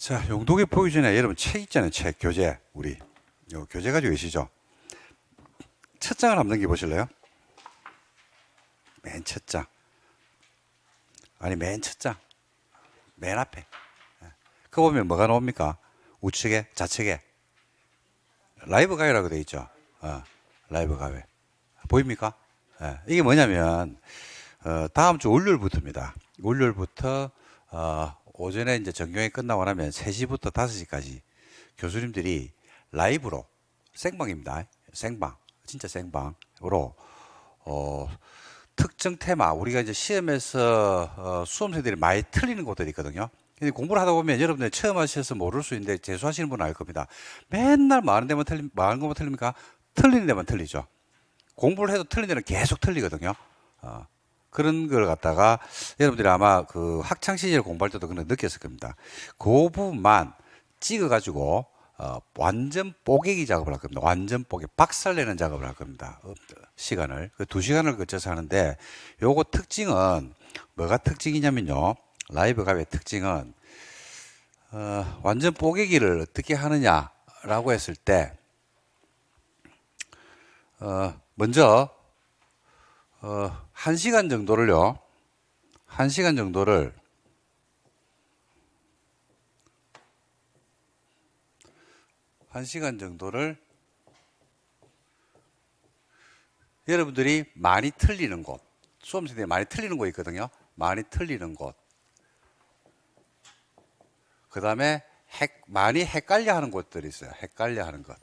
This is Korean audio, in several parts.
자, 용도계 보기 전에 여러분 책 있잖아요. 책, 교재. 우리. 요 교재 가지고 계시죠? 첫 장을 한번 넘겨보실래요? 맨 첫 장. 아니, 맨 첫 장. 맨 앞에. 그거 보면 뭐가 나옵니까? 우측에, 좌측에. 라이브 가요라고 되어 있죠? 라이브 가요. 보입니까? 이게 뭐냐면, 다음 주 월요일부터입니다. 월요일부터, 오전에 이제 전경이 끝나고 나면 3시부터 5시까지 교수님들이 라이브로, 생방입니다. 생방. 진짜 생방으로, 특정 테마, 우리가 이제 시험에서 수험생들이 많이 틀리는 것들이 있거든요. 근데 공부를 하다 보면 여러분들 처음 하셔서 모를 수 있는데 재수하시는 분은 알 겁니다. 맨날 많은 데만 많은 것만 틀립니까? 틀리는 데만 틀리죠. 공부를 해도 틀린 데는 계속 틀리거든요. 그런 걸 갖다가 여러분들이 아마 그 학창 시절 공부할 때도 그런 느꼈을 겁니다. 그 부분만 찍어가지고 완전 뽀개기 작업을 할 겁니다. 완전 뽀개, 박살내는 작업을 할 겁니다. 시간을. 그 2시간을 거쳐서 하는데 요거 특징은 뭐가 특징이냐면요. 라이브 가의 특징은 완전 뽀개기를 어떻게 하느냐라고 했을 때 먼저 1시간 정도를요. 1시간 정도를 여러분들이 많이 틀리는 곳, 수험생들이 많이 틀리는 곳 있거든요. 많이 틀리는 곳. 그 다음에 많이 헷갈려 하는 곳들이 있어요. 헷갈려 하는 것.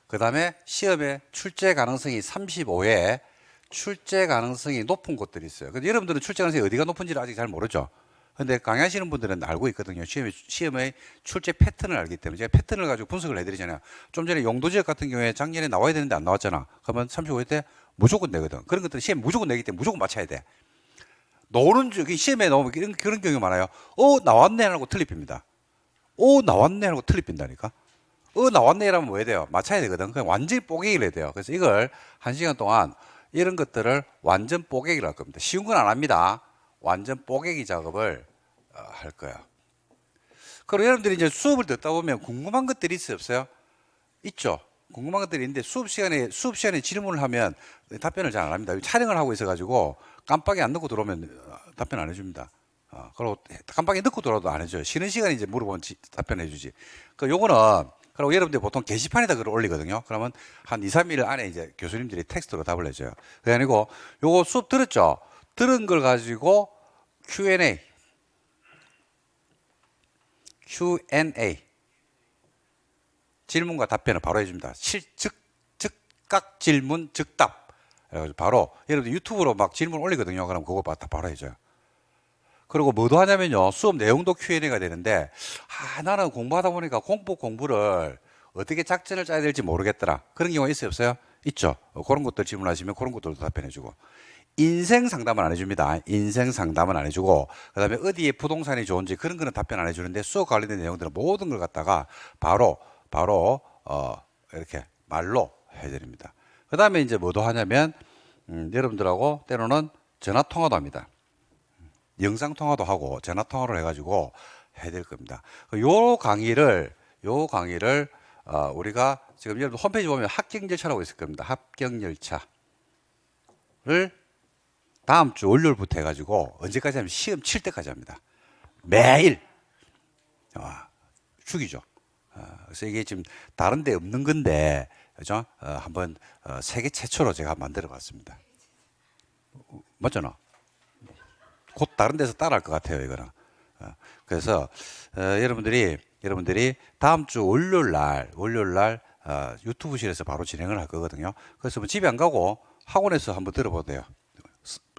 그 다음에 시험에 출제 가능성이 35에 출제 가능성이 높은 곳들이 있어요. 근데 여러분들은 출제 가능성이 어디가 높은지를 아직 잘 모르죠. 근데 강의하시는 분들은 알고 있거든요. 시험의 출제 패턴을 알기 때문에 제가 패턴을 가지고 분석을 해드리잖아요. 좀 전에 용도지역 같은 경우에 작년에 나와야 되는데 안 나왔잖아. 그러면 35회 때 무조건 내거든. 그런 것들은 시험에 무조건 내기 때문에 무조건 맞춰야 돼. 노는 줄, 시험에 나오면 그런 경우가 많아요. 나왔네 하고 틀립니다. 나왔네 하고 틀립다니까. 나왔네 이러면 뭐 해야 돼요? 맞춰야 되거든. 그냥 완전히 뽀개기를 해야 돼요. 그래서 이걸 1시간 동안 이런 것들을 완전 뽀개기를 할 겁니다. 쉬운 건 안 합니다. 완전 뽀개기 작업을 할 거예요. 그리고 여러분들이 이제 수업을 듣다 보면 궁금한 것들이 있어요, 없어요? 있죠. 궁금한 것들이 있는데 수업 시간에 질문을 하면 답변을 잘 안 합니다. 촬영을 하고 있어가지고 깜빡이 안 넣고 들어오면 답변 안 해줍니다. 그리고 깜빡이 넣고 들어와도 안 해줘요. 쉬는 시간에 이제 물어보면 답변해 주지. 요거는, 그리고 여러분들이 보통 게시판에다 글을 올리거든요. 그러면 한 2, 3일 안에 이제 교수님들이 텍스트로 답을 해줘요. 그게 아니고 요거 수업 들었죠? 들은 걸 가지고 Q&A. 질문과 답변을 바로 해줍니다. 즉각 질문, 즉답. 그래가지고 바로, 여러분들 유튜브로 막 질문 올리거든요. 그럼 그거 바로 해줘요. 그리고 뭐도 하냐면요. 수업 내용도 Q&A가 되는데, 나는 공부하다 보니까 공부를 어떻게 작전을 짜야 될지 모르겠더라. 그런 경우가 있어요, 없어요? 있죠. 그런 것들 질문하시면 그런 것들도 답변해주고. 인생 상담은 안 해줍니다. 인생 상담은 안 해주고, 그 다음에 어디에 부동산이 좋은지 그런 거는 답변 안 해주는데, 수업 관련된 내용들은 모든 걸 갖다가 바로, 이렇게 말로 해드립니다. 그 다음에 이제 뭐도 하냐면, 여러분들하고 때로는 전화 통화도 합니다. 영상 통화도 하고 전화 통화를 해가지고 해드릴 겁니다. 요 강의를 우리가 지금 여러분 홈페이지 보면 합격 열차라고 있을 겁니다. 합격 열차를 다음 주 월요일부터 해가지고 언제까지 하면 시험 칠 때까지 합니다. 매일 죽이죠. 그래서 이게 지금 다른 데 없는 건데, 그죠? 한번 세계 최초로 제가 만들어 봤습니다. 맞잖아. 곧 다른 데서 따라할 것 같아요, 이거는. 그래서 여러분들이 다음 주 월요일 날 유튜브실에서 바로 진행을 할 거거든요. 그래서 뭐 집에 안 가고 학원에서 한번 들어봐도 돼요.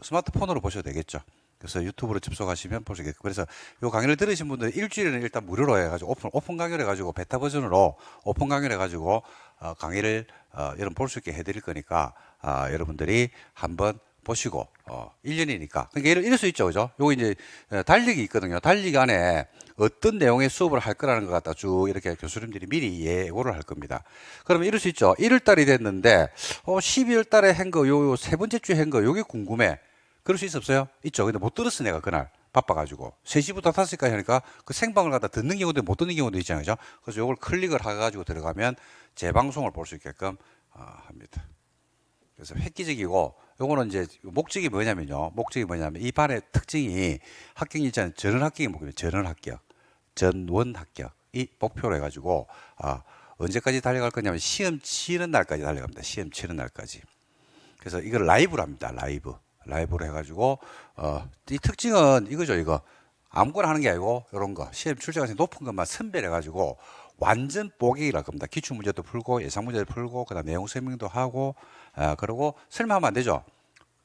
스마트폰으로 보셔도 되겠죠. 그래서 유튜브로 접속하시면 볼 수 있겠고, 그래서 이 강의를 들으신 분들은 일주일에는 일단 무료로 해가지고 오픈 강의를 해가지고 베타 버전으로 오픈 강의를 해가지고 강의를 여러분 볼 수 있게 해드릴 거니까 여러분들이 한번 보시고 1년이니까 그러니까 이럴 수 있죠, 그죠? 요거 이제 달력이 있거든요. 달력 안에 어떤 내용의 수업을 할 거라는 것 갖다 쭉 이렇게 교수님들이 미리 예고를 할 겁니다. 그러면 이럴 수 있죠. 1월 달이 됐는데 12월 달에 한 거 요 세 번째 주에 한 거 요게 궁금해. 그럴 수 있었어요? 있죠. 근데 못 들었어 내가 그날. 바빠가지고 3시부터 5시까지 하니까 그 생방을 갖다 듣는 경우도 못 듣는 경우도 있잖아요. 그죠? 그래서 이걸 클릭을 해가지고 들어가면 재방송을 볼 수 있게끔 합니다. 그래서 획기적이고 요거는 이제 목적이 뭐냐면요. 목적이 뭐냐면 이 반의 특징이 합격 일자는 전원 합격이 목표입니다. 전원 합격, 전원 합격이 목표로 해가지고 언제까지 달려갈 거냐면 시험 치는 날까지 달려갑니다. 시험 치는 날까지. 그래서 이걸 라이브로 합니다. 라이브로 해가지고 이 특징은 이거죠. 이거 아무거나 하는 게 아니고 이런 거 시험 출제가능성이 높은 것만 선별해가지고 완전 뽀개기랄 겁니다. 기출 문제도 풀고 예상 문제도 풀고 그다음 내용 설명도 하고 그리고 설명하면 안 되죠.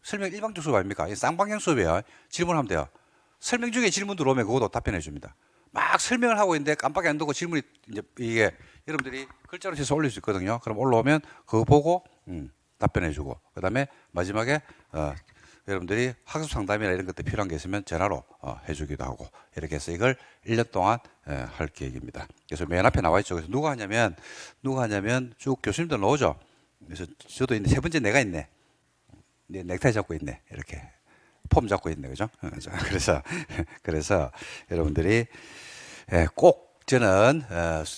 설명 일방적 수업 아닙니까? 이 쌍방향 수업이에요. 질문하면 돼요. 설명 중에 질문 들어오면 그것도 답변해 줍니다. 막 설명을 하고 있는데 깜빡이 안 두고 질문이 이제 이게 여러분들이 글자로 써서 올릴 수 있거든요. 그럼 올라오면 그거 보고 답변해 주고 그다음에 마지막에 여러분들이 학습 상담이나 이런 것들 필요한 게 있으면 전화로 해주기도 하고 이렇게 해서 이걸 1년 동안 할 계획입니다. 그래서 맨 앞에 나와 있죠. 그래서 누가 하냐면 쭉 교수님들 나오죠. 그래서 저도 있네. 세 번째 내가 있네. 넥타이 잡고 있네. 이렇게 폼 잡고 있네. 그죠? 그래서 여러분들이 꼭 저는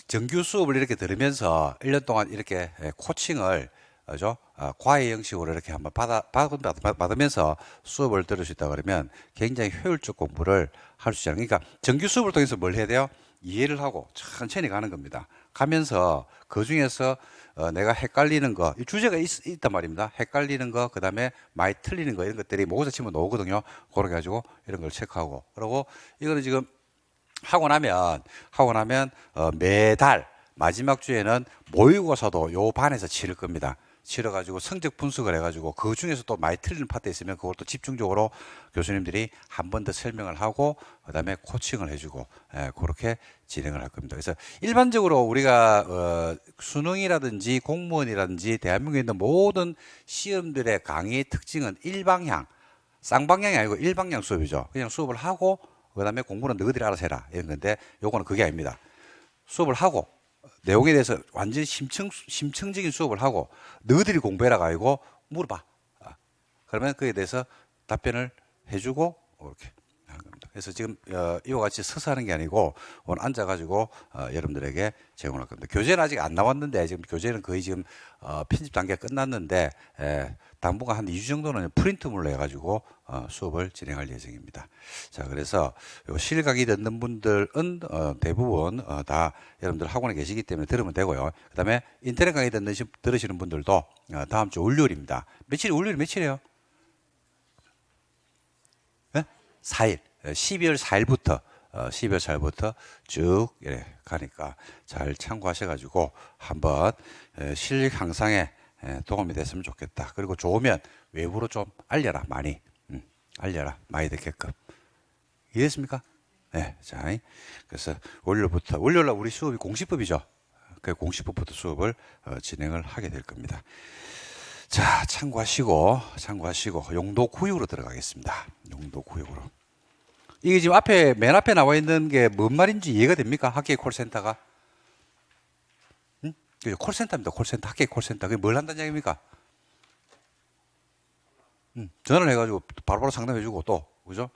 정규 수업을 이렇게 들으면서 1년 동안 이렇게 코칭을 그죠? 과외 형식으로 이렇게 한번 받으면서 수업을 들을 수 있다 그러면 굉장히 효율적 공부를 할 수 있잖아요. 그러니까 정규 수업을 통해서 뭘 해야 돼요? 이해를 하고 천천히 가는 겁니다. 가면서 그 중에서 내가 헷갈리는 거, 주제가 있단 말입니다. 헷갈리는 거, 그 다음에 많이 틀리는 거, 이런 것들이 모의고사 치면 나오거든요. 그렇게 가지고 이런 걸 체크하고. 그리고 이거는 지금 하고 나면 매달 마지막 주에는 모의고사도 요 반에서 치를 겁니다. 치러가지고 성적 분석을 해가지고 그 중에서 또 많이 틀리는 파트 있으면 그걸 또 집중적으로 교수님들이 한 번 더 설명을 하고 그다음에 코칭을 해주고 그렇게 진행을 할 겁니다. 그래서 일반적으로 우리가 수능이라든지 공무원이라든지 대한민국에 있는 모든 시험들의 강의의 특징은 일방향, 쌍방향이 아니고 일방향 수업이죠. 그냥 수업을 하고 그다음에 공부는 너희들이 알아서 해라 이런 건데 요거는 그게 아닙니다. 수업을 하고 내용에 대해서 완전히 심층적인 수업을 하고 너희들이 공부해라가 아니고 물어봐. 그러면 그에 대해서 답변을 해주고 이렇게 하는 겁니다. 그래서 지금 이와 같이 서서 하는 게 아니고 오늘 앉아가지고 여러분들에게 제공할 겁니다. 교재는 아직 안 나왔는데 지금 교재는 거의 지금 편집 단계가 끝났는데 당분간 한 2주 정도는 프린트물로 해가지고 수업을 진행할 예정입니다. 자, 그래서 실 강의 듣는 분들은 대부분 다 여러분들 학원에 계시기 때문에 들으면 되고요. 그 다음에 인터넷 강의 들으시는 분들도 다음 주 월요일입니다. 월요일 며칠이에요? 네? 4일. 12월 4일부터 쭉 이렇게 가니까 잘 참고하셔가지고 한번 실력 향상에 도움이 됐으면 좋겠다. 그리고 좋으면 외부로 좀 알려라. 많이 듣게끔. 이해했습니까? 네. 자, 그래서 월요일날 우리 수업이 공시법이죠. 그 공시법부터 수업을 진행을 하게 될 겁니다. 자, 참고하시고 용도 구역으로 들어가겠습니다. 용도 구역으로. 이게 지금 맨 앞에 나와 있는 게 뭔 말인지 이해가 됩니까? 학계 콜센터가? 응? 콜센터입니다. 콜센터. 학계 콜센터. 그게 뭘 한다는 얘기입니까? 전화를 해가지고 바로바로 상담해주고 또, 그죠?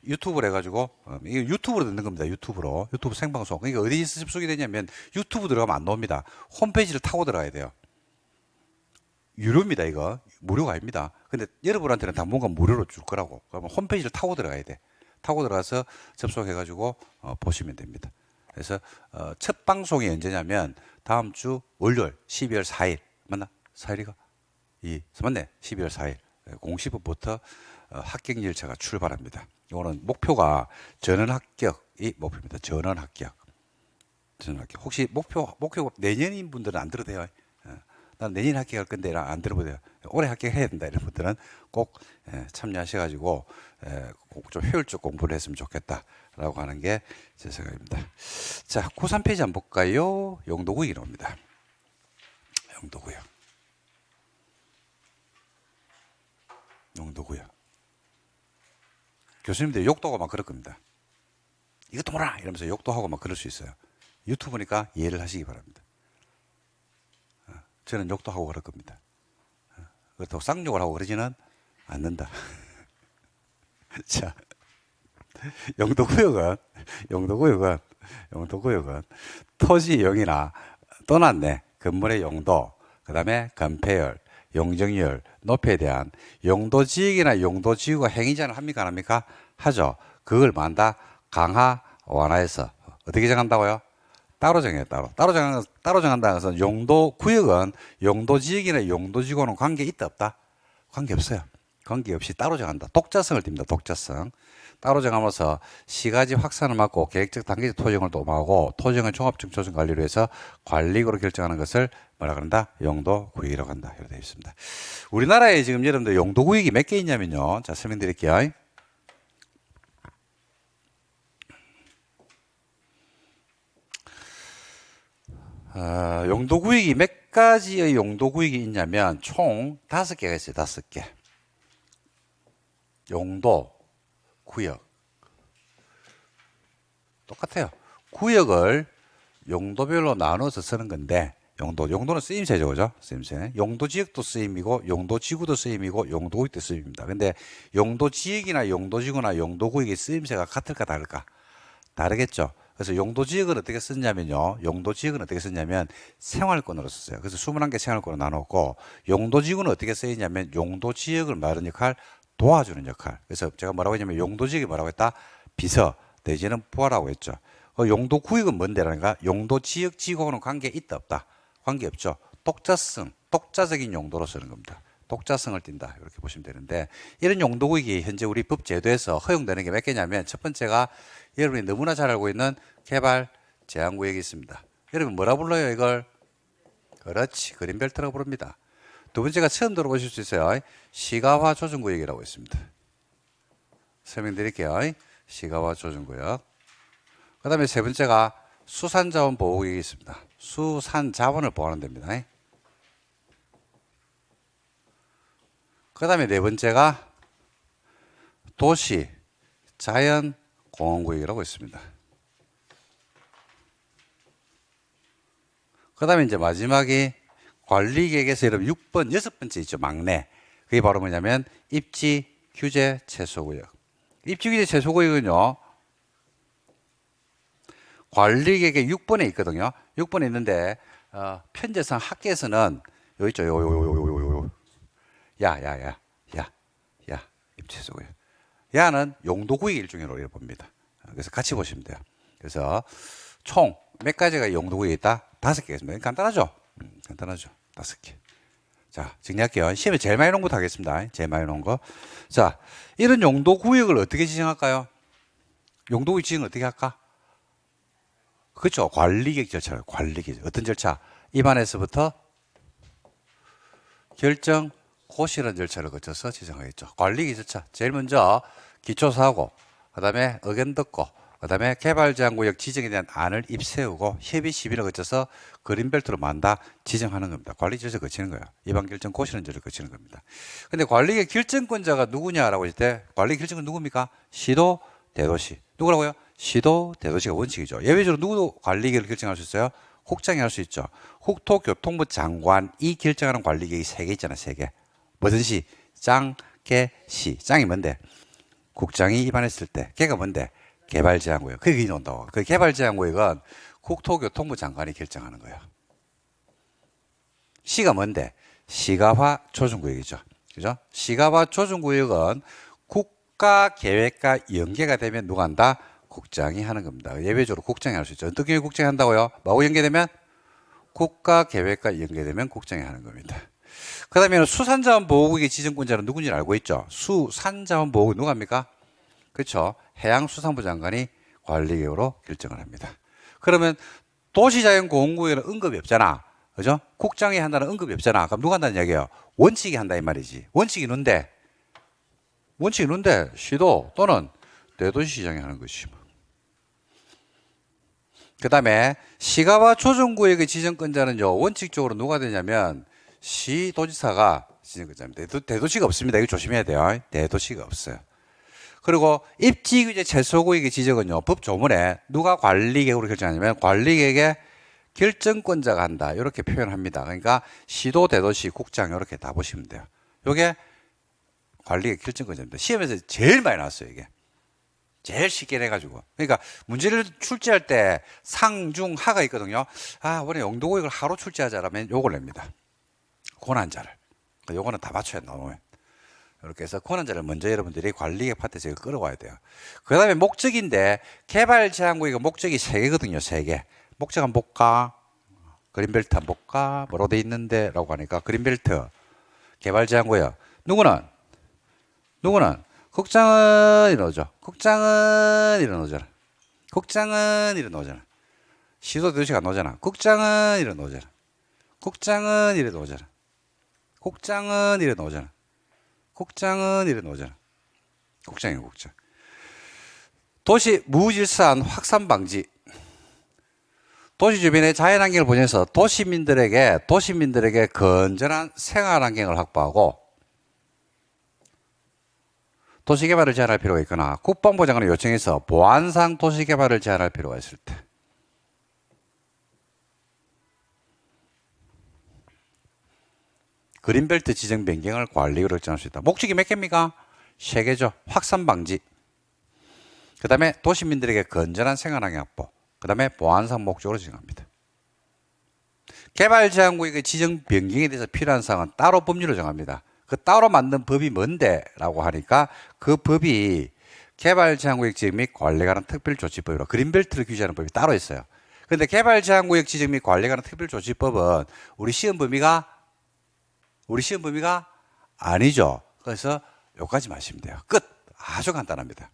유튜브를 해가지고, 이게 유튜브로 듣는 겁니다. 유튜브 생방송. 그러니까 어디 접속이 되냐면 유튜브 들어가면 안 나옵니다. 홈페이지를 타고 들어가야 돼요. 유료입니다, 이거. 무료가 아닙니다. 근데 여러분한테는 당분간 무료로 줄 거라고. 그러면 홈페이지를 타고 들어가야 돼. 타고 들어가서 접속해가지고 보시면 됩니다. 그래서 첫 방송이 언제냐면 다음 주 월요일 12월 4일. 맞나? 4일이가? 맞네. 12월 4일. 공시부부터 합격 열차가 출발합니다. 이거는 목표가 전원 합격이 목표입니다. 전원 합격. 혹시 목표 내년인 분들은 안 들어도 돼요. 난 내년 합격할 건데 안 들어도 돼요. 올해 합격해야 된다 이런 분들은 꼭 참여하셔가지고 좀 효율적 공부를 했으면 좋겠다라고 하는 게 제 생각입니다. 자, 93페이지 한번 볼까요? 용도구역이 나옵니다. 용도구역. 교수님들 욕도 하고 막 그럴 겁니다. 이것도 몰라 이러면서 욕도 하고 막 그럴 수 있어요. 유튜브니까 이해를 하시기 바랍니다. 저는 욕도 하고 그럴 겁니다. 그렇다고 쌍욕을 하고 그러지는 않는다. 자, 용도구역은 용도구역은 용도구역은 토지용이나 또는 건물의 용도, 그 다음에 건폐율, 용적률, 높이에 대한 용도지역이나 용도지구가 행위제한을 합니까 안 합니까? 하죠. 그걸 만다 강화 완화해서 어떻게 정한다고요? 따로 정해요. 따로 정한다는 것은 용도구역은 용도지역이나 용도지구는 관계 있다 없다? 관계 없어요. 관계없이 따로 정한다. 독자성을 띱니다. 독자성. 따로 정하면서 시가지 확산을 막고 계획적 단계적 토지정을 도모하고 토지정의 종합적 조정 관리를 위해서 관리구로 결정하는 것을 뭐라 그런다? 용도구역이라고 한다. 이렇게 되어 있습니다. 우리나라에 지금 여러분들 용도구역이 몇 개 있냐면요. 자, 설명드릴게요. 용도구역이 몇 가지의 용도구역이 있냐면 총 5개가 있어요. 5개. 용도, 구역. 똑같아요. 구역을 용도별로 나눠서 쓰는 건데 용도는 쓰임새죠. 그죠? 쓰임새. 용도지역도 쓰임이고 용도지구도 쓰임이고 용도구역도 쓰임입니다. 근데 용도지역이나 용도지구나 용도구역의 쓰임새가 같을까 다를까? 다르겠죠. 그래서 용도지역은 어떻게 쓰냐면요. 용도지역은 어떻게 쓰냐면 생활권으로 썼어요. 그래서 21개 생활권으로 나눴고 용도지구는 어떻게 쓰이냐면 용도지역을 말하는 역할, 도와주는 역할. 그래서 제가 뭐라고 했냐면 용도지역이 뭐라고 했다? 비서 내지는 부하라고 했죠. 용도구역은 뭔데라니까? 용도지역지구하고는 관계 있다 없다? 관계 없죠. 독자성, 독자적인 용도로 쓰는 겁니다. 독자성을 띈다 이렇게 보시면 되는데 이런 용도구역이 현재 우리 법 제도에서 허용되는 게 몇 개냐면 첫 번째가 여러분이 너무나 잘 알고 있는 개발 제한구역이 있습니다. 여러분 뭐라 불러요 이걸? 그렇지, 그린벨트라고 부릅니다. 두 번째가 처음 들어보실 수 있어요. 시가화 조정구역이라고 있습니다. 설명드릴게요. 시가화 조정구역. 그 다음에 세 번째가 수산자원 보호구역이 있습니다. 수산자원을 보호하는 데입니다. 그 다음에 네 번째가 도시 자연 공원구역이라고 있습니다. 그 다음에 이제 마지막이 관리계획에서 여러분 6번, 6번째 있죠. 막내. 그게 바로 뭐냐면 입지 규제 최소구역. 입지 규제 최소구역은요. 관리계획에 6번에 있거든요. 6번에 있는데 편제상 학계에서는 여기 있죠. 요. 야. 입지 최소구역. 야는 용도구역 일종으로 이렇게 봅니다. 그래서 같이 보시면 돼요. 그래서 총 몇 가지가 용도구역이 있다? 5개가 있습니다. 간단하죠? 간단하죠. 5개. 자, 정리할게요. 시험에 제일 많이 놓은 것부터 하겠습니다. 제일 많이 놓은 거. 자, 이런 용도구역을 어떻게 지정할까요? 용도구역 지정을 어떻게 할까? 그렇죠. 관리계획 절차를. 관리계획. 어떤 절차? 입안에서부터 결정 고시라는 절차를 거쳐서 지정하겠죠. 관리계획 절차. 제일 먼저 기초사고, 그 다음에 의견 듣고, 그 다음에 개발제한구역 지정에 대한 안을 입세우고 협의 시비를 거쳐서 그린벨트로 만다 지정하는 겁니다. 관리 절차를 거치는 거예요. 입안 결정 고시라는 절차를 거치는 겁니다. 근데 관리계획 결정권자가 누구냐라고 할 때 관리 결정권 누굽니까? 시도, 대도시. 누구라고요? 시도, 대도시가 원칙이죠. 예외적으로 누구도 관리계획을 결정할 수 있어요? 국장이 할 수 있죠. 국토교통부 장관이 결정하는 관리계획이 3개 있잖아요. 3개. 뭐든지 짱, 개, 시. 짱이 뭔데? 국장이 입안했을 때. 개가 뭔데? 개발제한구역. 그게 나온다고. 그 개발제한구역은 국토교통부 장관이 결정하는 거예요. 시가 뭔데? 시가화 조정구역이죠. 그죠? 시가화 조정구역은 국가계획과 연계가 되면 누가 한다? 국장이 하는 겁니다. 예외적으로 국장이 할 수 있죠. 어떻게 국장이 한다고요? 뭐하고 연계되면? 국가계획과 연계되면 국장이 하는 겁니다. 그 다음에 수산자원 보호구역의 지정권자는 누군지 알고 있죠? 수산자원 보호구역 누가 합니까? 그렇죠. 해양수산부 장관이 관리계획으로 결정을 합니다. 그러면 도시자연공원구역에는 언급이 없잖아. 그죠? 국장이 한다는 언급이 없잖아. 그럼 누가 한다는 얘기예요? 원칙이 한다 이 말이지. 원칙이 있는데 시도 또는 대도시장이 하는 것이. 그 다음에 시가화 조정구역의 지정권자는요. 원칙적으로 누가 되냐면 시도지사가 지정권자입니다. 대도시가 없습니다. 이거 조심해야 돼요. 대도시가 없어요. 그리고 입지규제 최소구역의 지정은요. 법조문에 누가 관리계획으로 결정하냐면 관리계획의 결정권자가 한다. 이렇게 표현합니다. 그러니까 시도, 대도시, 국장 이렇게 다 보시면 돼요. 이게 관리계획 결정권자입니다. 시험에서 제일 많이 나왔어요. 이게. 제일 쉽게 내가지고. 그러니까 문제를 출제할 때 상, 중, 하가 있거든요. 아, 원래 영도고익을 하로 출제하자라면 요걸 냅니다. 고난자를. 요거는 다 맞춰야 나오면. 이렇게 해서 고난자를 먼저 여러분들이 관리계 파트에서 끌어와야 돼요. 그 다음에 목적인데 개발 제한구역은 목적이 3개거든요. 3개. 목적 한번 볼까? 그린벨트 한번 볼까? 뭐로 돼 있는데? 라고 하니까 그린벨트 개발 제한구역. 누구는 국장은 이러죠. 국장은 이러노잖아. 국장은 이러노잖아. 시도 도시가 안 나오잖아. 국장은 이러노잖아. 국장은 이러노잖아. 국장은 이러노잖아. 국장은 이러노잖아. 국장이에요, 국장. 도시 무질서한 확산 방지. 도시 주변의 자연환경을 보면서 도시민들에게 건전한 생활환경을 확보하고 도시개발을 제한할 필요가 있거나 국방부 장관의 요청에서 보안상 도시개발을 제한할 필요가 있을 때 그린벨트 지정 변경을 관리구역으로 정할 수 있다. 목적이 몇 개입니까? 3개죠. 확산 방지. 그 다음에 도시민들에게 건전한 생활환경 확보. 그 다음에 보안상 목적으로 지정합니다. 개발 제한구역의 지정 변경에 대해서 필요한 사항은 따로 법률로 정합니다. 그 따로 만든 법이 뭔데? 라고 하니까 그 법이 개발 제한구역 지정 및 관리에 관한 특별조치법이라 그린벨트를 규제하는 법이 따로 있어요. 그런데 개발 제한구역 지정 및 관리에 관한 특별조치법은 우리 시험 범위가 아니죠. 그래서 여기까지 마시면 돼요. 끝. 아주 간단합니다.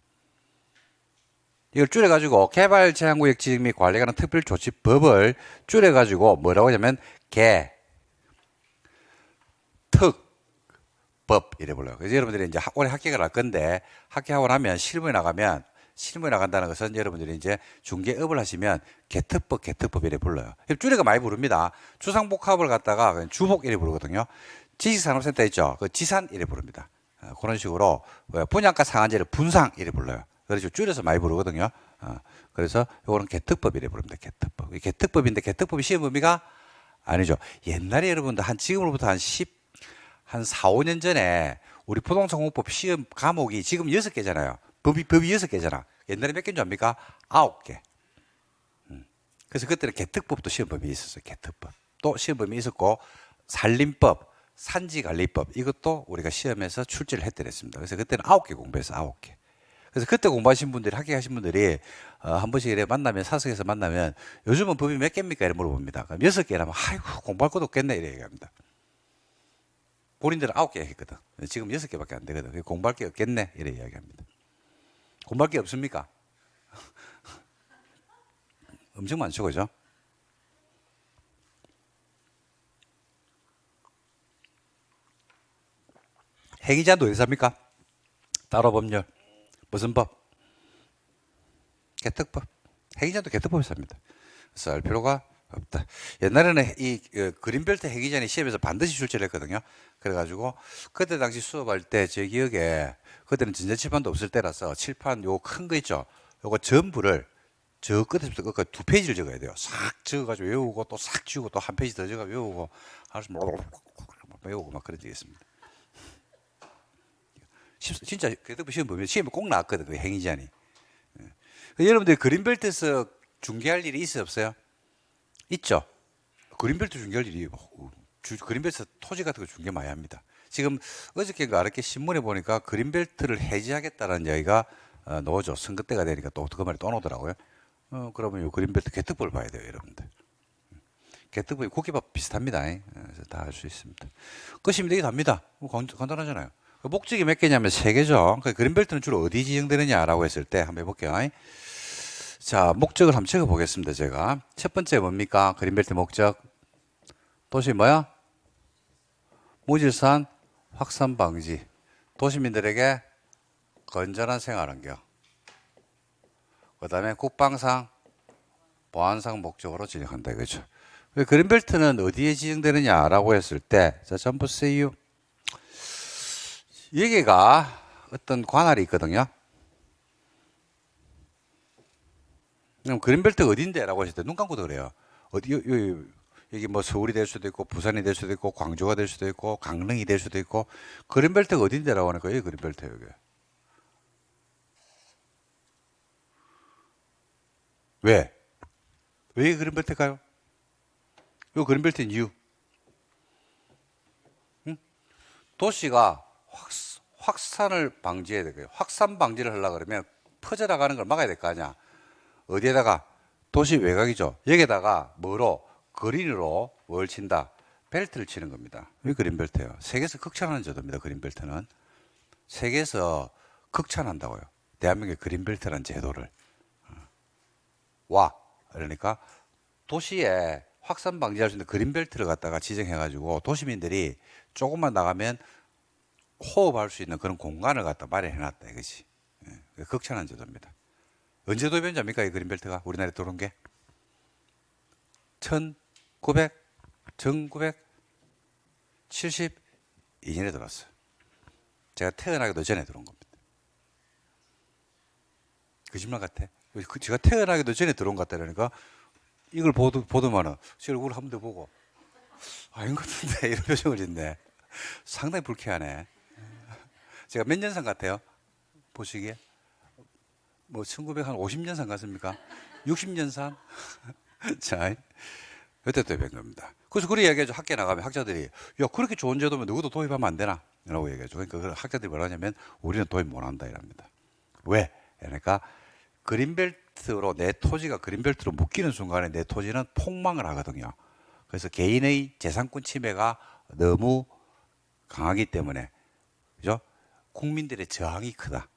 이걸 줄여가지고 개발 제한구역 지정 및 관리에 관한 특별조치법을 줄여가지고 뭐라고 하냐면 법 이래 불러요. 그래서 여러분들이 이제 올해 합격을 할 건데 합격하고 나면 실무에 나간다는 것은 여러분들이 이제 중개업을 하시면 개특법 이래 불러요. 줄여가 많이 부릅니다. 주상복합을 갖다가 주복 이래 부르거든요. 지식산업센터 있죠. 그 지산 이래 부릅니다. 그런 식으로 분양가 상한제를 분상 이래 불러요. 그래서 줄여서 많이 부르거든요. 그래서 요거는 개특법 이래 부릅니다. 개특법. 개특법인데 개특법이 시험 범위가 아니죠. 옛날에 여러분들 지금으로부터 한 4, 5년 전에 우리 부동산 공법 시험 과목이 지금 6개잖아요. 법이 6개잖아. 옛날에 몇 개인 줄 압니까? 9개. 그래서 그때는 개특법도 시험 범위 있었어요. 개특법. 또 시험 범위 있었고 산림법, 산지관리법 이것도 우리가 시험에서 출제를 했더랬습니다. 그래서 그때는 9개 공부했어요. 9개. 그래서 그때 공부하신 분들이 합격하신 분들이 한 번씩 이래 만나면 사석에서 만나면 요즘은 법이 몇 개입니까? 이래 물어봅니다. 그럼 6개라면 아이고 공부할 것도 없겠네 이래 얘기합니다. 본인들은 9개 했거든. 지금 6개밖에 안 되거든. 공부할 게 없겠네. 이래 이야기합니다. 공부할 게 없습니까? 엄청 많죠, 그죠? 행위자도 어디서 합니까? 따로 법률. 무슨 법? 개특법. 행위자도 개특법에서 합니다. 그래서 알 필요가 없다. 옛날에는 이 그린벨트 행위자는 시험에서 반드시 출제를 했거든요. 그래가지고 그때 당시 수업할 때 제 기억에 그때는 전자칠판도 없을 때라서 칠판 요 큰 거 있죠. 요거 전부를 저 끝에부터 끝까지 2페이지를 적어야 돼요. 싹 적어가지고 외우고 또 싹 지우고 또 한 페이지 더 적어 외우고 하루씩 외우고 막 그런 적이 있습니다. 진짜 그래도 시험 보면 시험에 꼭 나왔거든 그 행위자니. 여러분들 그린벨트에서 중개할 일이 있어요 없어요? 있죠. 그린벨트 중개할 일이 그린벨트 토지 같은 거 중개 많이 합니다. 지금 어저께인가 어저께 신문에 보니까 그린벨트를 해지하겠다는 이야기가 나오죠. 선거 때가 되니까 또 그 말이 또 나오더라고요. 그러면 이 그린벨트 개특법을 봐야 돼요, 여러분들. 개특법이 국회법 비슷합니다. 그래서 다 할 수 있습니다. 끝이면 되게 답니다. 간단하잖아요. 목적이 몇 개냐면 3개죠. 그린벨트는 주로 어디 지정되느냐라고 했을 때 한번 해볼게요. 자, 목적을 한번 적어보겠습니다. 제가 첫 번째 뭡니까? 그린벨트 목적 도시 뭐야? 무질서한 확산 방지, 도시민들에게 건전한 생활환경, 그 다음에 국방상, 보안상 목적으로 지정한다 이거죠. 그린벨트는 어디에 지정되느냐라고 했을 때, 자, 좀 보세요. 여기가 어떤 관할이 있거든요. 그럼 그린벨트가 어딘데? 라고 했을 때 눈 감고도 그래요. 여기 뭐 서울이 될 수도 있고, 부산이 될 수도 있고, 광주가 될 수도 있고, 강릉이 될 수도 있고, 그린벨트가 어딘데? 라고 하니까 여기 그린벨트예요, 여기. 왜? 왜 그린벨트일까요? 이 그린벨트인 이유. 응? 도시가 확산을 방지해야 되고요. 확산 방지를 하려고 그러면 퍼져나가는 걸 막아야 될 거 아니야. 어디에다가? 도시 외곽이죠. 여기에다가 뭐로? 그린으로 뭘 친다? 벨트를 치는 겁니다. 왜 그린벨트예요? 세계에서 극찬하는 제도입니다. 그린벨트는. 세계에서 극찬한다고요. 대한민국의 그린벨트라는 제도를. 와. 그러니까 도시에 확산 방지할 수 있는 그린벨트를 갖다가 지정해가지고 도시민들이 조금만 나가면 호흡할 수 있는 그런 공간을 갖다 마련해놨다 이거지. 극찬한 제도입니다. 언제 도입된답니까 이 그린벨트가 우리나라에 들어온 게? 1972년에 들어왔어요. 제가 태어나기도 전에 들어온 겁니다. 거짓말 같아. 제가 태어나기도 전에 들어온 것 같다 그러니까 이걸 보더만은 제 얼굴을 한 번 더 보고 아닌 것 같은데 이런 표정을 짓네. 상당히 불쾌하네. 제가 몇 년산 같아요? 보시기에 뭐 1950년산 같습니까? 60년산? 자, 이때 또 뵌 겁니다. 그래서 그렇게 이야기하죠. 학교에 나가면 학자들이 야 그렇게 좋은 제도면 누구도 도입하면 안 되나? 라고 얘기하죠. 그러니까 학자들이 뭐라 하냐면 우리는 도입 못 한다 이랍니다. 왜? 그러니까 그린벨트로 내 토지가 그린벨트로 묶이는 순간에 내 토지는 폭망을 하거든요. 그래서 개인의 재산권 침해가 너무 강하기 때문에 그죠? 국민들의 저항이 크다.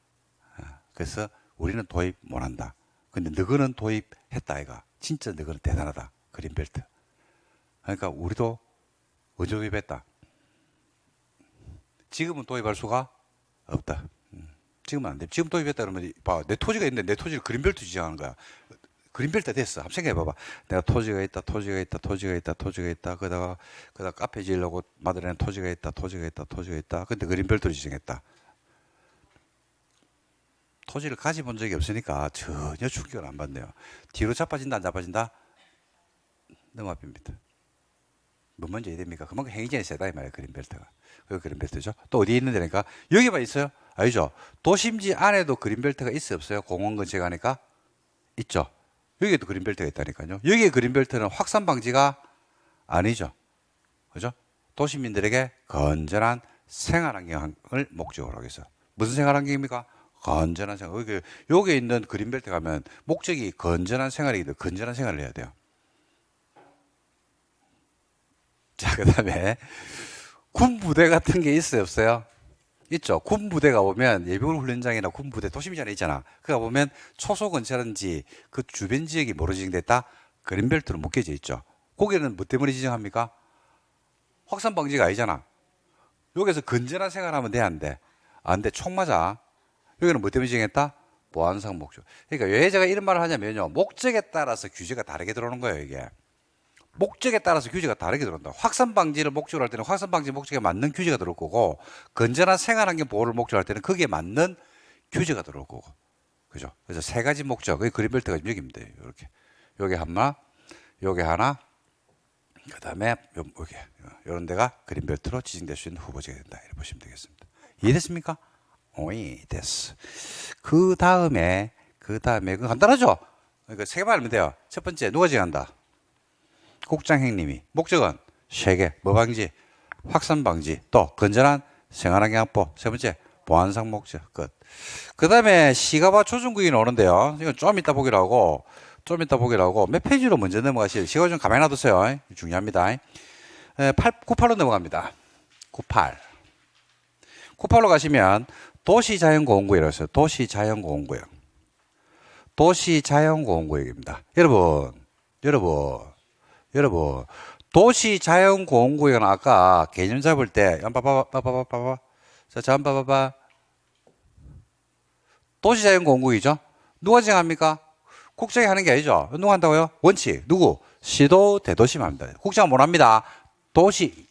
그래서 우리는 도입 못 한다. 근데 너희는 도입했다 아이가. 진짜 너희는 대단하다. 그린벨트. 그러니까 우리도 언제 도입했다. 지금은 도입할 수가 없다. 지금은 안 돼. 지금 도입했다 그러면 봐, 내 토지가 있는데 내 토지를 그린벨트 지정하는 거야. 그린벨트 됐어. 한번 생각해 봐봐. 내가 토지가 있다. 그러다가 카페 지으려고 만들어낸 토지가 있다. 근데 그린벨트를 지정했다. 토지를 가져본 적이 없으니까 전혀 충격을 안 받네요. 뒤로 자빠진다 안 자빠진다? 너무 앞입니다. 뭐 먼저 이됩니까? 그만큼 행위전이 세다 이 말이에요. 그린벨트가. 여기 그린벨트죠. 또 어디에 있는 데니까? 여기만 있어요? 아니죠. 도심지 안에도 그린벨트가 있어요 없어요? 공원 근처에 가니까? 있죠. 여기에도 그린벨트가 있다니까요. 여기에 그린벨트는 확산 방지가 아니죠. 그죠? 도시민들에게 건전한 생활환경을 목적으로 하기 위해서. 무슨 생활환경입니까? 건전한 생활. 여기에 있는 그린벨트 가면 목적이 건전한 생활이기 때문에 건전한 생활을 해야 돼요. 자, 그 다음에 군부대 같은 게 있어요 없어요? 있죠. 군부대가 보면 예비군 훈련장이나 군부대 도심지안에 있잖아. 그가 보면 초소 근처라든지 그 주변 지역이 뭐로 지정됐다? 그린벨트로 묶여져 있죠. 거기는 뭐 때문에 지정합니까? 확산 방지가 아니잖아. 여기서 건전한 생활하면 돼 안 돼? 안 돼. 총 맞아. 여기는 뭐 때문에 지정했다? 보안상 목적. 그러니까 왜 제가 이런 말을 하냐면요. 목적에 따라서 규제가 다르게 들어오는 거예요 이게. 목적에 따라서 규제가 다르게 들어온다. 확산 방지를 목적으로 할 때는 확산 방지 목적에 맞는 규제가 들어올 거고, 건전한 생활환경 보호를 목적으로 할 때는 거기에 맞는 규제가 들어올 거고, 그죠? 그래서 세 가지 목적, 그 그린벨트가 여기입니다. 이렇게 요게 하나, 요게 하나, 그 다음에 여기 이런 데가 그린벨트로 지정될 수 있는 후보지가 된다. 이렇게 보시면 되겠습니다. 이해됐습니까? 오이 됐어. 그 다음에 그거 간단하죠? 그러니까 세 개만 알면 돼요. 첫 번째 누가 지정한다? 국장행님이. 목적은 세 개. 뭐 방지? 확산 방지. 또 건전한 생활환경 확보. 세 번째 보안상 목적. 끝. 그 다음에 시가와 조정구역이 나오는데요. 이건 좀 이따 보기로 하고 몇 페이지로 먼저 넘어가시죠. 시가 좀 가만히 놔두세요. 중요합니다. 98로 넘어갑니다. 98로 가시면 도시자연보호구역이라고 했어요. 도시자연보호구역입니다. 여러분, 도시자연보호구역은 아까 개념 잡을 때, 봐봐. 자, 한번 봐봐. 도시자연보호구역이죠? 누가 지정합니까? 국장이 하는 게 아니죠. 누가 한다고요? 원칙. 누구? 시도, 대도시만 합니다. 국장은 못 합니다.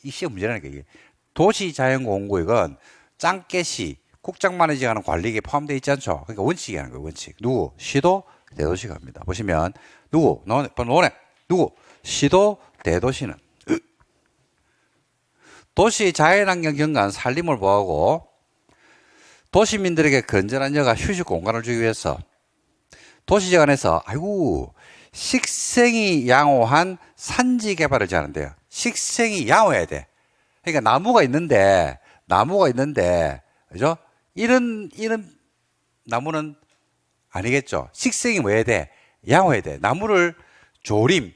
이 시험 문제라니까, 이게. 도시자연보호구역은 짱깨시, 국장만이 지정하는 관리에 포함되어 있지 않죠? 그러니까 원칙이 하는 거예요, 원칙. 누구? 시도, 대도시가 합니다. 보시면, 누구? 누구? 시도, 대도시는 도시 자연환경 경관 산림을 보호하고 도시민들에게 건전한 여가 휴식 공간을 주기 위해서 도시재관에서 식생이 양호한 산지 개발을 제한한대요. 식생이 양호해야 돼. 그러니까 나무가 있는데, 그죠? 이런 나무는 아니겠죠. 식생이 뭐 해야 돼? 양호해야 돼. 나무를 조림,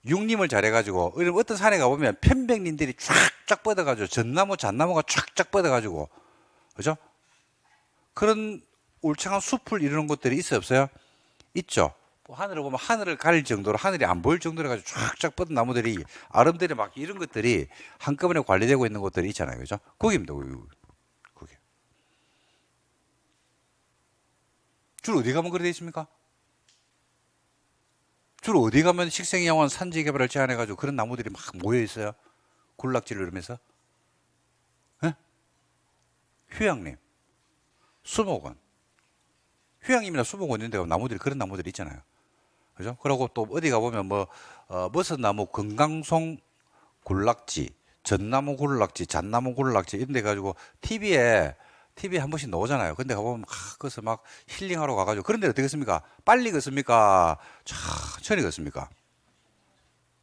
육림을 잘해가지고, 어떤 산에 가보면 편백林들이 쫙쫙 뻗어가지고, 전나무, 잣나무가 쫙쫙 뻗어가지고, 그죠? 그런 울창한 숲을 이루는 것들이 있어요, 없어요? 있죠. 하늘을 보면 하늘을 가릴 정도로, 하늘이 안 보일 정도로 해가지고 쫙쫙 뻗은 나무들이, 아름들이 막 이런 것들이 한꺼번에 관리되고 있는 것들이 있잖아요, 그죠? 거기입니다, 거기. 줄 어디 가면 그렇게 돼 있습니까? 주로 어디 가면 식생양원 산지 개발을 제한해가지고 그런 나무들이 막 모여 있어요. 군락지를 이러면서. 네? 휴양림, 수목원. 휴양림이나 수목원 있는 데 가면 나무들이 그런 나무들이 있잖아요. 그죠? 그리고 또 어디 가보면 머섯나무, 금강송 군락지, 전나무 군락지, 잣나무 군락지 이런 데 가지고 TV에 한 번씩 나오잖아요. 근데 가보면 거기서 막 힐링하러 가가지고 그런 데 어떻게 걷습니까? 빨리 걷습니까? 천천히 걷습니까?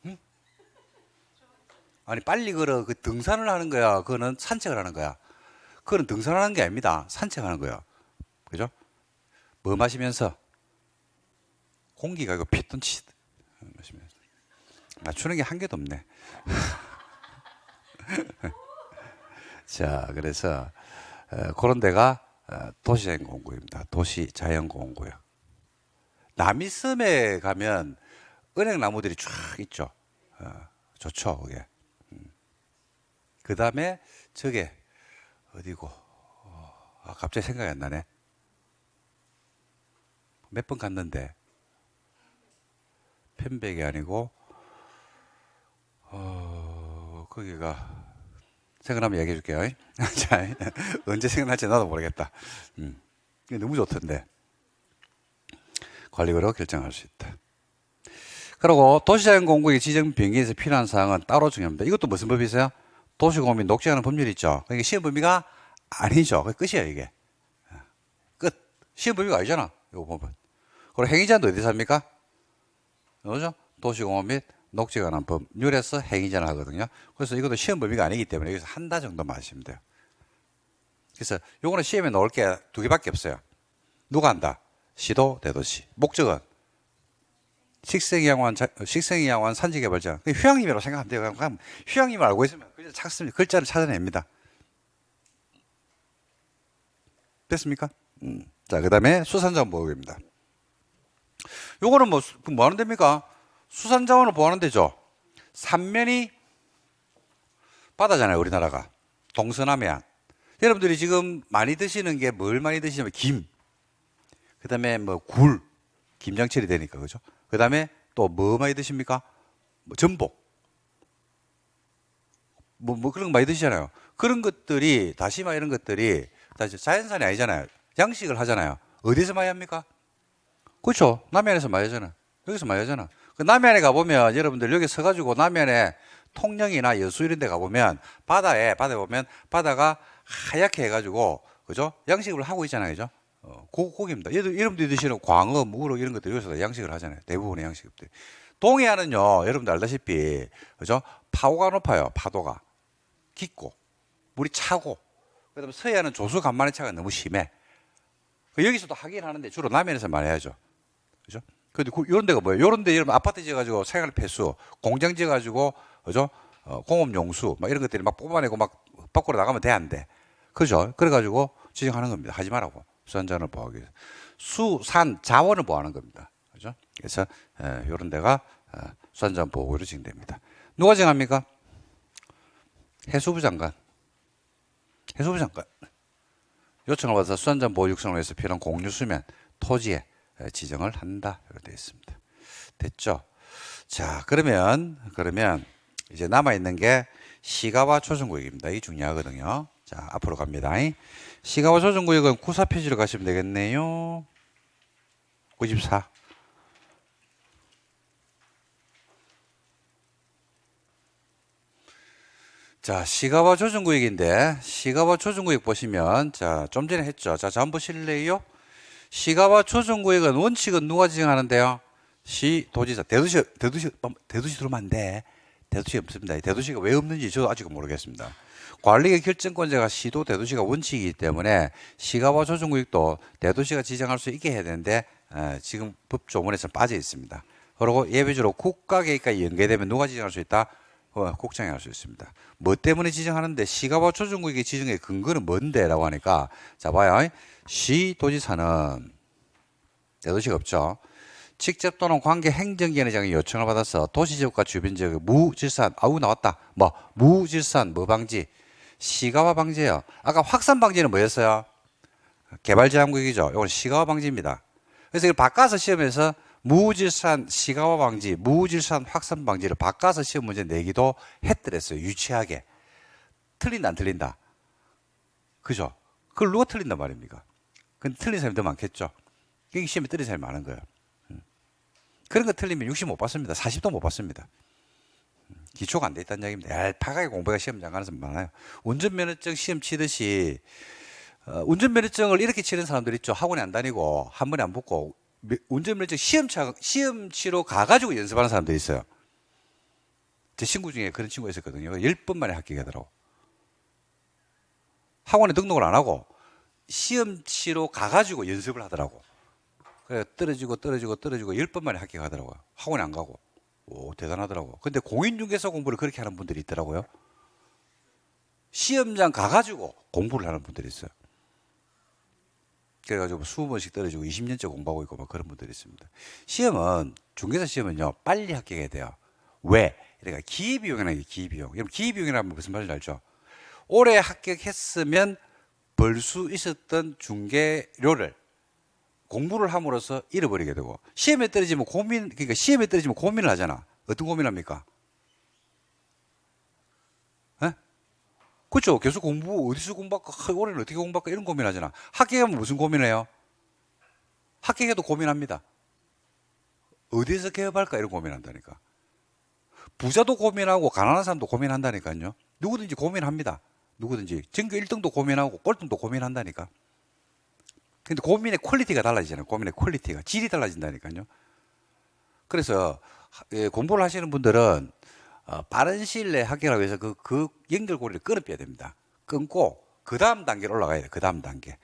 응? 아니 빨리 걸어. 그 등산을 하는 거야. 그거는 산책을 하는 거야. 그거는 등산하는 게 아닙니다. 산책하는 거야. 그죠? 뭐 마시면서 공기가 이거 피톤치 마시면서 맞추는 게 한 개도 없네. 자, 그래서 그런 데가 도시자연공원구역입니다. 도시자연공원구역. 남이섬에 가면 은행나무들이 쫙 있죠. 좋죠, 그게. 그 다음에 저게 어디고? 갑자기 생각이 안 나네. 몇 번 갔는데 편백이 아니고 거기가 생각나면 얘기해 줄게요. 자, 언제 생각날지 나도 모르겠다. 너무 좋던데. 관리구로 결정할 수 있다. 그리고 도시자연공구역 지정 변경에서 필요한 사항은 따로 정합니다. 이것도 무슨 법이세요? 도시공원 및 녹지하는 법률이 있죠. 그러니까 시험 범위가 아니죠. 그게 끝이에요, 이게. 끝. 시험 범위가 아니잖아. 이거 보면. 그리고 행위자는 어디서 합니까? 그죠? 도시공원 및 녹지에 관한 법률에서 행위자를 하거든요. 그래서 이것도 시험 범위가 아니기 때문에 여기서 한다 정도만 하시면 돼요. 그래서 요거는 시험에 나올 게 두 개밖에 없어요. 누가 한다? 시도, 대도시. 목적은 식생양원 산지개발자. 휴양림이라고 생각하면 돼요. 그냥 휴양림을 알고 있으면 글자를 찾아냅니다. 됐습니까? 자, 그 다음에 수산자원 보호구역입니다. 요거는 뭐 하는 데입니까? 수산자원을 보호하는 데죠. 삼면이 바다잖아요, 우리나라가. 동서남해안. 여러분들이 지금 많이 드시는 게 뭘 많이 드시냐면 김. 그 다음에 굴. 김장철이 되니까, 그죠? 그 다음에 또 뭐 많이 드십니까? 전복. 그런 거 많이 드시잖아요. 그런 것들이, 다시마 이런 것들이 다시 자연산이 아니잖아요. 양식을 하잖아요. 어디서 많이 합니까? 그렇죠. 남해안에서 많이 하잖아. 여기서 많이 하잖아. 그 남해안에 가보면 여러분들 여기 서가지고 남해안에 통영이나 여수 이런 데 가보면 바다에 보면 바다가 하얗게 해가지고, 그죠? 양식을 하고 있잖아요. 그죠? 고기입니다. 여러분들이 드시는 광어, 우럭 이런 것들 여기서 양식을 하잖아요. 대부분의 양식들. 동해안은요, 여러분들 알다시피, 그죠? 파고가 높아요. 파도가. 깊고. 물이 차고. 그 다음에 서해안은 조수 간만의 차가 너무 심해. 여기서도 하긴 하는데 주로 남해안에서 많이 하죠. 그죠? 근데 이런 데가 뭐예요? 이런 데 여러분 아파트 지어가지고 생활 폐수, 공장 지어가지고, 그죠? 공업용수, 막 이런 것들이 막 뽑아내고 막 밖으로 나가면 돼, 안 돼? 그죠? 그래가지고 지정하는 겁니다. 하지 말라고. 수산자원을 보호하기 위해서. 수산 자원을 보호하는 겁니다. 그죠? 그래서, 이런 데가 수산자원 보호구역으로 지정됩니다. 누가 정합니까? 해수부 장관. 해수부 장관. 요청을 받아서 수산자원 보호 육성을 위해서 필요한 공유수면, 토지에 지정을 한다. 이렇게 되어 있습니다. 됐죠? 자, 그러면 이제 남아있는 게 시가와 조정구역입니다. 이게 중요하거든요. 자, 앞으로 갑니다. 시가와 조정구역은 94페이지로 가시면 되겠네요. 94. 자, 시가와 조정구역인데, 시가와 조정구역 보시면, 자, 좀 전에 했죠. 자, 한번 보실래요? 시가와 조정구역은 원칙은 누가 지정하는데요? 시도지사 대도시 들어오면 안 돼. 대도시 없습니다. 대도시가 왜 없는지 저도 아직은 모르겠습니다. 관리의 결정권자가 시도 대도시가 원칙이기 때문에 시가와 조정구역도 대도시가 지정할 수 있게 해야 되는데 지금 법 조문에서 빠져 있습니다. 그리고 예외적으로 국가계획과 연계되면 누가 지정할 수 있다? 국장이 할 수 있습니다. 뭐 때문에 지정하는데 시가와 조정구역의 지정의 근거는 뭔데? 라고 하니까 자 봐요. 시도지사는 대도시가 없죠. 직접 또는 관계 행정기관의 요청을 받아서 도시지역과 주변 지역의 무질서한 나왔다. 무질서한 방지 시가화 방지예요. 아까 확산 방지는 뭐였어요? 개발 제한 구역이죠. 이건 시가화 방지입니다. 그래서 이걸 바꿔서 시험에서 무질서한 시가화 방지, 무질서한 확산 방지를 바꿔서 시험 문제 내기도 했더랬어요. 유치하게. 틀린다 안 틀린다? 그죠? 그걸 누가 틀린단 말입니까? 근데 틀린 사람이 더 많겠죠. 여기 시험에 틀린 사람이 많은 거예요. 그런 거 틀리면 60 못 받습니다. 40도 못 받습니다. 기초가 안 돼 있다는 얘기입니다. 얄팍하게 공부가 시험장 가는 사람 많아요. 운전면허증 시험 치듯이 운전면허증을 이렇게 치는 사람들 있죠. 학원에 안 다니고 한 번에 안 붙고 운전면허증 시험 치러 가가지고 연습하는 사람들이 있어요. 제 친구 중에 그런 친구가 있었거든요. 10번 만에 합격하더라고. 학원에 등록을 안 하고 시험 치러 가가지고 연습을 하더라고. 그래 떨어지고 10번 만에 합격하더라고요. 학원에 안 가고. 오, 대단하더라고. 근데 공인중개사 공부를 그렇게 하는 분들이 있더라고요. 시험장 가가지고 공부를 하는 분들이 있어요. 그래가지고 20번씩 떨어지고 20년째 공부하고 있고 막 그런 분들이 있습니다. 시험은, 중개사 시험은요, 빨리 합격해야 돼요. 왜? 그러니까 기회비용이라는 게 기회비용. 그럼 기회비용이라면 무슨 말인지 알죠? 올해 합격했으면 벌 수 있었던 중개료를 공부를 함으로써 잃어버리게 되고, 시험에 떨어지면 그러니까 시험에 떨어지면 고민을 하잖아. 어떤 고민합니까? 에? 그렇죠. 계속 어디서 공부할까? 올해는 어떻게 공부할까? 이런 고민하잖아. 합격하면 무슨 고민해요? 합격해도 고민합니다. 어디서 개업할까? 이런 고민한다니까. 부자도 고민하고 가난한 사람도 고민한다니까요. 누구든지 고민합니다. 누구든지. 전교 1등도 고민하고 꼴등도 고민한다니까. 근데 고민의 퀄리티가 달라지잖아요. 고민의 퀄리티가. 질이 달라진다니까요. 그래서 공부를 하시는 분들은 빠른 시일 내에 합격하기 위해서 그 연결고리를 끊어빼야 됩니다. 끊고 그 다음 단계로 올라가야 돼요. 그 다음 단계.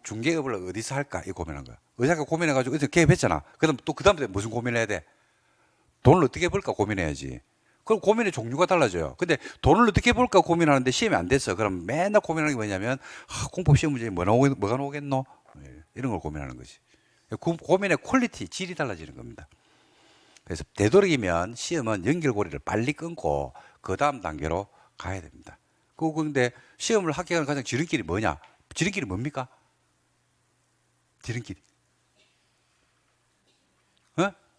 중개업을 어디서 할까? 이 고민한 거야. 의사가 고민해가지고 어디서 개업했잖아. 그다음 또 그 다음에 무슨 고민을 해야 돼? 돈을 어떻게 벌까 고민해야지. 그럼 고민의 종류가 달라져요. 근데 돈을 어떻게 벌까 고민하는데 시험이 안 됐어. 그럼 맨날 고민하는 게 뭐냐면 공법 시험 문제에 뭐가 나오겠노? 이런 걸 고민하는 거지. 고민의 퀄리티, 질이 달라지는 겁니다. 그래서 되도록이면 시험은 연결고리를 빨리 끊고 그 다음 단계로 가야 됩니다. 근데 시험을 합격하는 가장 지름길이 뭐냐? 지름길이 뭡니까? 지름길이.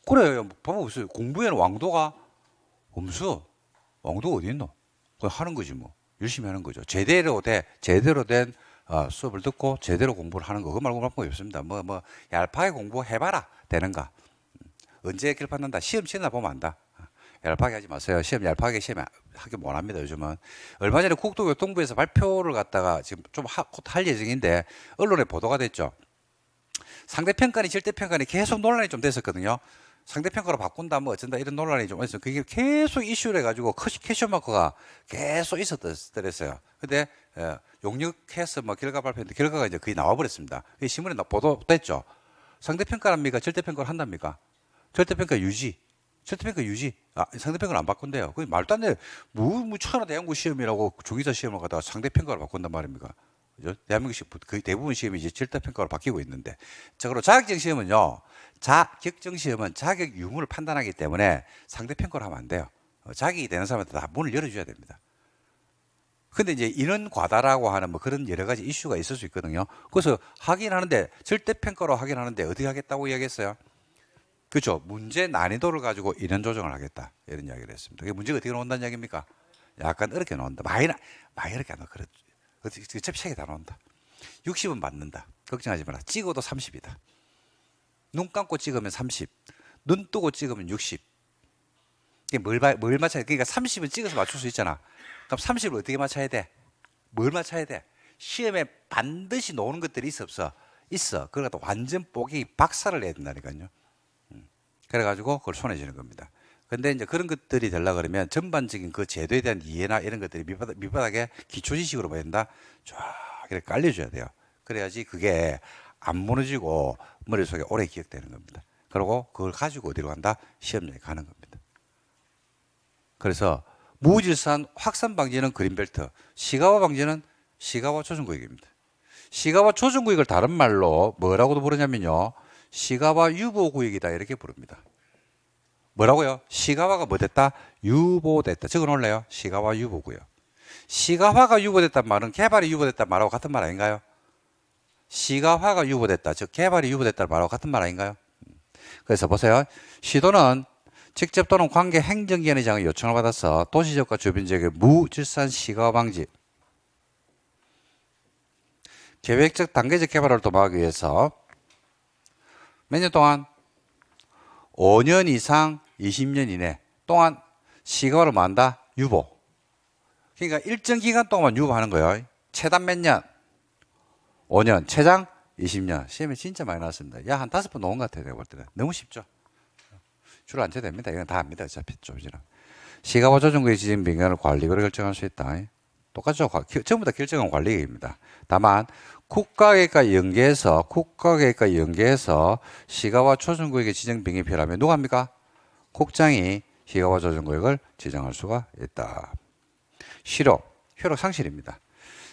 그래요. 봐봐 보세요. 공부에는 왕도가 없어. 왕도가 어디 있노? 그냥 하는 거지 뭐. 열심히 하는 거죠. 제대로 된 수업을 듣고 제대로 공부를 하는 거. 그거 말고 방법이 없습니다. 얄팍하게 공부해봐라. 되는가. 언제 결판난다. 시험 치나 보면 안다. 얄팍하게 하지 마세요. 시험 얄팍하게 시험 하기 못합니다. 요즘은. 얼마 전에 국토교통부에서 발표를 갖다가 지금 좀 할 예정인데 언론에 보도가 됐죠. 상대평가니 절대평가니 계속 논란이 좀 됐었거든요. 상대평가로 바꾼다 뭐 어쩐다 이런 논란이 좀 있어요. 그게 계속 이슈를 해가지고 퀘스천마크가 계속 있었더랬어요. 근데 용역해서 결과 발표했는데 결과가 이제 거의 나와버렸습니다. 신문에 보도됐죠. 상대평가랍니까? 절대평가를 한답니까? 절대평가 유지. 상대평가를 안 바꾼대요. 그 말도 안 돼. 천하 대한민국 시험이라고 중개사 시험을 갖다가 상대평가를 바꾼단 말입니까? 그죠? 대한민국 거의 대부분 시험이 이제 절대평가로 바뀌고 있는데. 자, 그리고 자격증 시험은 자격 유무를 판단하기 때문에 상대평가를 하면 안 돼요. 자격이 되는 사람한테 다 문을 열어줘야 됩니다. 근데 이제 인원 과다라고 하는 그런 여러 가지 이슈가 있을 수 있거든요. 그래서 확인하는데, 절대평가로 확인하는데 어떻게 하겠다고 이야기했어요? 그렇죠. 문제 난이도를 가지고 인원 조정을 하겠다. 이런 이야기를 했습니다. 그게 문제가 어떻게 나온다는 이야기입니까? 약간 어렵게 나온다. 많이 어렵게 안 나와. 어차피 책에 다 나온다. 60은 맞는다. 걱정하지 마라. 찍어도 30이다. 눈 감고 찍으면 30. 눈 뜨고 찍으면 60. 이게 뭘 맞춰야 돼? 그러니까 30은 찍어서 맞출 수 있잖아. 그럼 30을 어떻게 맞춰야 돼? 뭘 맞춰야 돼? 시험에 반드시 나오는 것들이 있어. 그러다 완전 뽀개 박살을 내야 된다니까요. 그래가지고 그걸 손에 쥐는 겁니다. 근데 이제 그런 것들이 되려 그러면 전반적인 그 제도에 대한 이해나 이런 것들이 밑바닥에 기초 지식으로 봐야 된다. 쫙 이렇게 깔려줘야 돼요. 그래야지 그게 안 무너지고 머릿속에 오래 기억되는 겁니다. 그리고 그걸 가지고 어디로 간다? 시험장에 가는 겁니다. 그래서 무질서한 확산 방지는 그린벨트, 시가화 방지는 시가화 조정구역입니다. 시가화 조정구역을 다른 말로 뭐라고도 부르냐면요, 시가화 유보구역이다 이렇게 부릅니다. 뭐라고요? 시가화가 뭐 됐다? 유보됐다. 적어놓을래요? 시가화 유보구역. 시가화가 유보됐단 말은 개발이 유보됐단 말하고 같은 말 아닌가요? 시가화가 유보됐다, 즉 개발이 유보됐다는 말하고 같은 말 아닌가요? 그래서 보세요. 시도는 직접 또는 관계 행정기관의 장의 요청을 받아서 도시지역과 주변 지역의 무질서한 시가화 방지, 계획적 단계적 개발을 도모하기 위해서 몇 년 동안 5년 이상 20년 이내 동안 시가화를 뭐 한다? 유보. 그러니까 일정 기간 동안 유보하는 거예요. 최단 몇 년? 5년, 최장 20년. 시험에 진짜 많이 나왔습니다. 야, 한 5번 놓은 것 같아요. 내가 볼 때는. 너무 쉽죠? 줄 안 쳐도 됩니다. 이건 다 압니다. 어차피 좀 이제는. 시가화 조정구역 지정 변경을 관리구로 결정할 수 있다. 똑같죠? 전부 다 결정은 관리계획입니다. 다만 국가계획과 연계해서 시가화 조정구역의 지정 변경이 필요하면 누가 합니까? 국장이 시가화 조정구역을 지정할 수가 있다. 효력 상실입니다.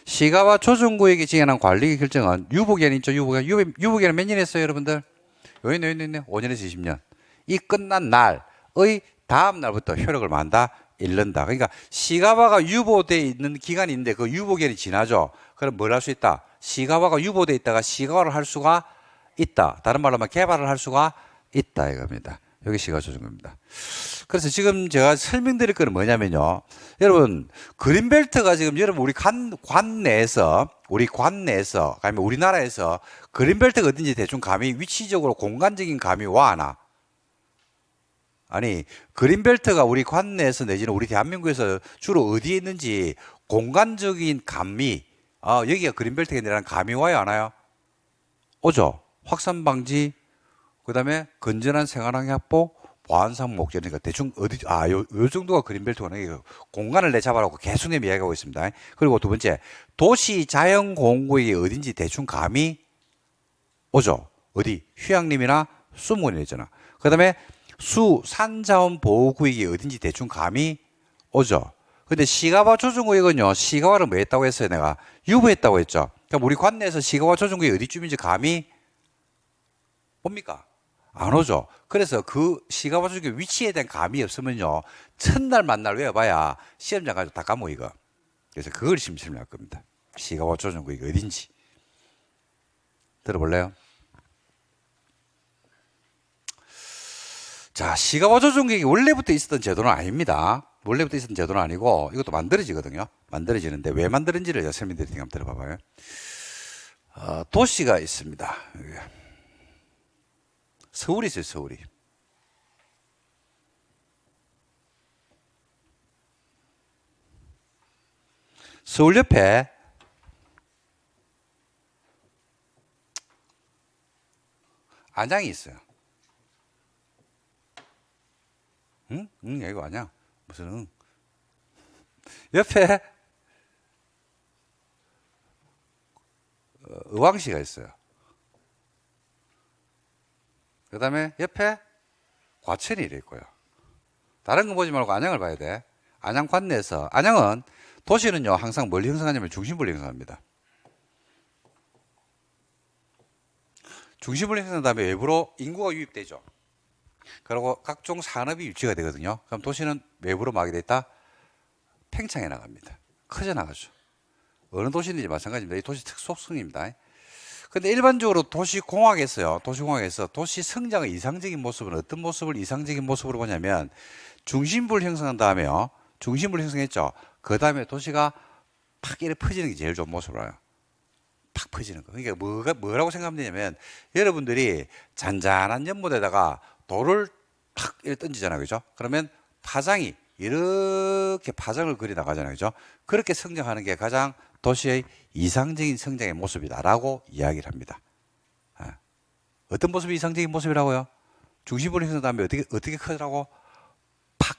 시가화 조정구역이 지정한 관리계 결정은 유보기한이 있죠. 유보기한은 몇 년 했어요, 여러분들? 여기 5년에서 20년. 이 끝난 날의 다음 날부터 효력을 만다, 잃는다. 그러니까 시가화가 유보되어 있는 기간이 있는데 그 유보기한이 지나죠. 그럼 뭘 할 수 있다? 시가화가 유보되어 있다가 시가화를 할 수가 있다. 다른 말로 하면 개발을 할 수가 있다 이겁니다. 여기 시가화 조정구역입니다. 그래서 지금 제가 설명드릴 거는 뭐냐면요, 여러분 그린벨트가 지금 여러분 우리 관 내에서 아니면 우리나라에서 그린벨트가 어딘지 대충 감이, 위치적으로 공간적인 감이 와 안 와? 아니, 그린벨트가 우리 관 내에서 내지는 우리 대한민국에서 주로 어디에 있는지 공간적인 감이, 여기가 그린벨트가 아니라는 감이 와요 안 와요? 오죠. 확산 방지, 그 다음에 건전한 생활환경 확보, 보안상 목적이니까 대충 요 정도가 그린벨트가 공간을 내 잡아라고 계속 이야기하고 있습니다. 그리고 두 번째, 도시 자연 공구역이 어딘지 대충 감이 오죠. 어디? 휴양림이나 수목원이 있잖아. 그 다음에 산자원 보호구역이 어딘지 대충 감이 오죠. 근데 시가화 조정구역은요, 시가화를 뭐 했다고 했어요? 내가 유보했다고 했죠. 그럼 우리 관내에서 시가화 조정구역이 어디쯤인지 감이 옵니까? 안 오죠. 그래서 그 시가화 조정구역 위치에 대한 감이 없으면요, 첫날 만날 외워봐야 시험장 가지고 다 까먹어 이거. 그래서 그걸 심심할 겁니다. 시가화 조정구역이 어딘지. 들어볼래요? 자, 시가화 조정구역이 원래부터 있었던 제도는 아닙니다. 원래부터 있었던 제도는 아니고 이것도 만들어지거든요. 만들어지는데 왜 만들었는지를 제가 설명드릴 테니까 한번 들어봐봐요. 도시가 있습니다. 서울이 있어요. 서울이. 서울 옆에 안양이 있어요. 응? 이거 아니야. 무슨 옆에 의왕시가 있어요. 그 다음에 옆에 과천이 이래 있고요. 다른 거 보지 말고 안양을 봐야 돼. 안양 관내에서, 안양은 도시는요 항상 뭘 형성하냐면 중심부를 형성합니다. 중심부를 형성한 다음에 외부로 인구가 유입되죠. 그리고 각종 산업이 유치가 되거든요. 그럼 도시는 외부로 막이 됐다, 팽창해 나갑니다. 커져 나가죠. 어느 도시인지 마찬가지입니다. 이 도시 특속성입니다. 근데 일반적으로 도시공학에서 도시 성장의 이상적인 모습은 어떤 모습을 이상적인 모습으로 보냐면, 중심부를 형성한 다음에요, 중심부를 형성했죠. 그 다음에 도시가 팍 이렇게 퍼지는 게 제일 좋은 모습으로 와요. 팍 퍼지는 거. 그러니까 뭐라고 생각하면 되냐면, 여러분들이 잔잔한 연못에다가 돌을 탁 이렇게 던지잖아요. 그죠? 그러면 파장이 이렇게 파장을 그리 나가잖아요. 그죠? 그렇게 성장하는 게 가장 도시의 이상적인 성장의 모습이다라고 이야기를 합니다. 어떤 모습이 이상적인 모습이라고요? 중심부를 형성한 다음에 어떻게 크더라고? 팍.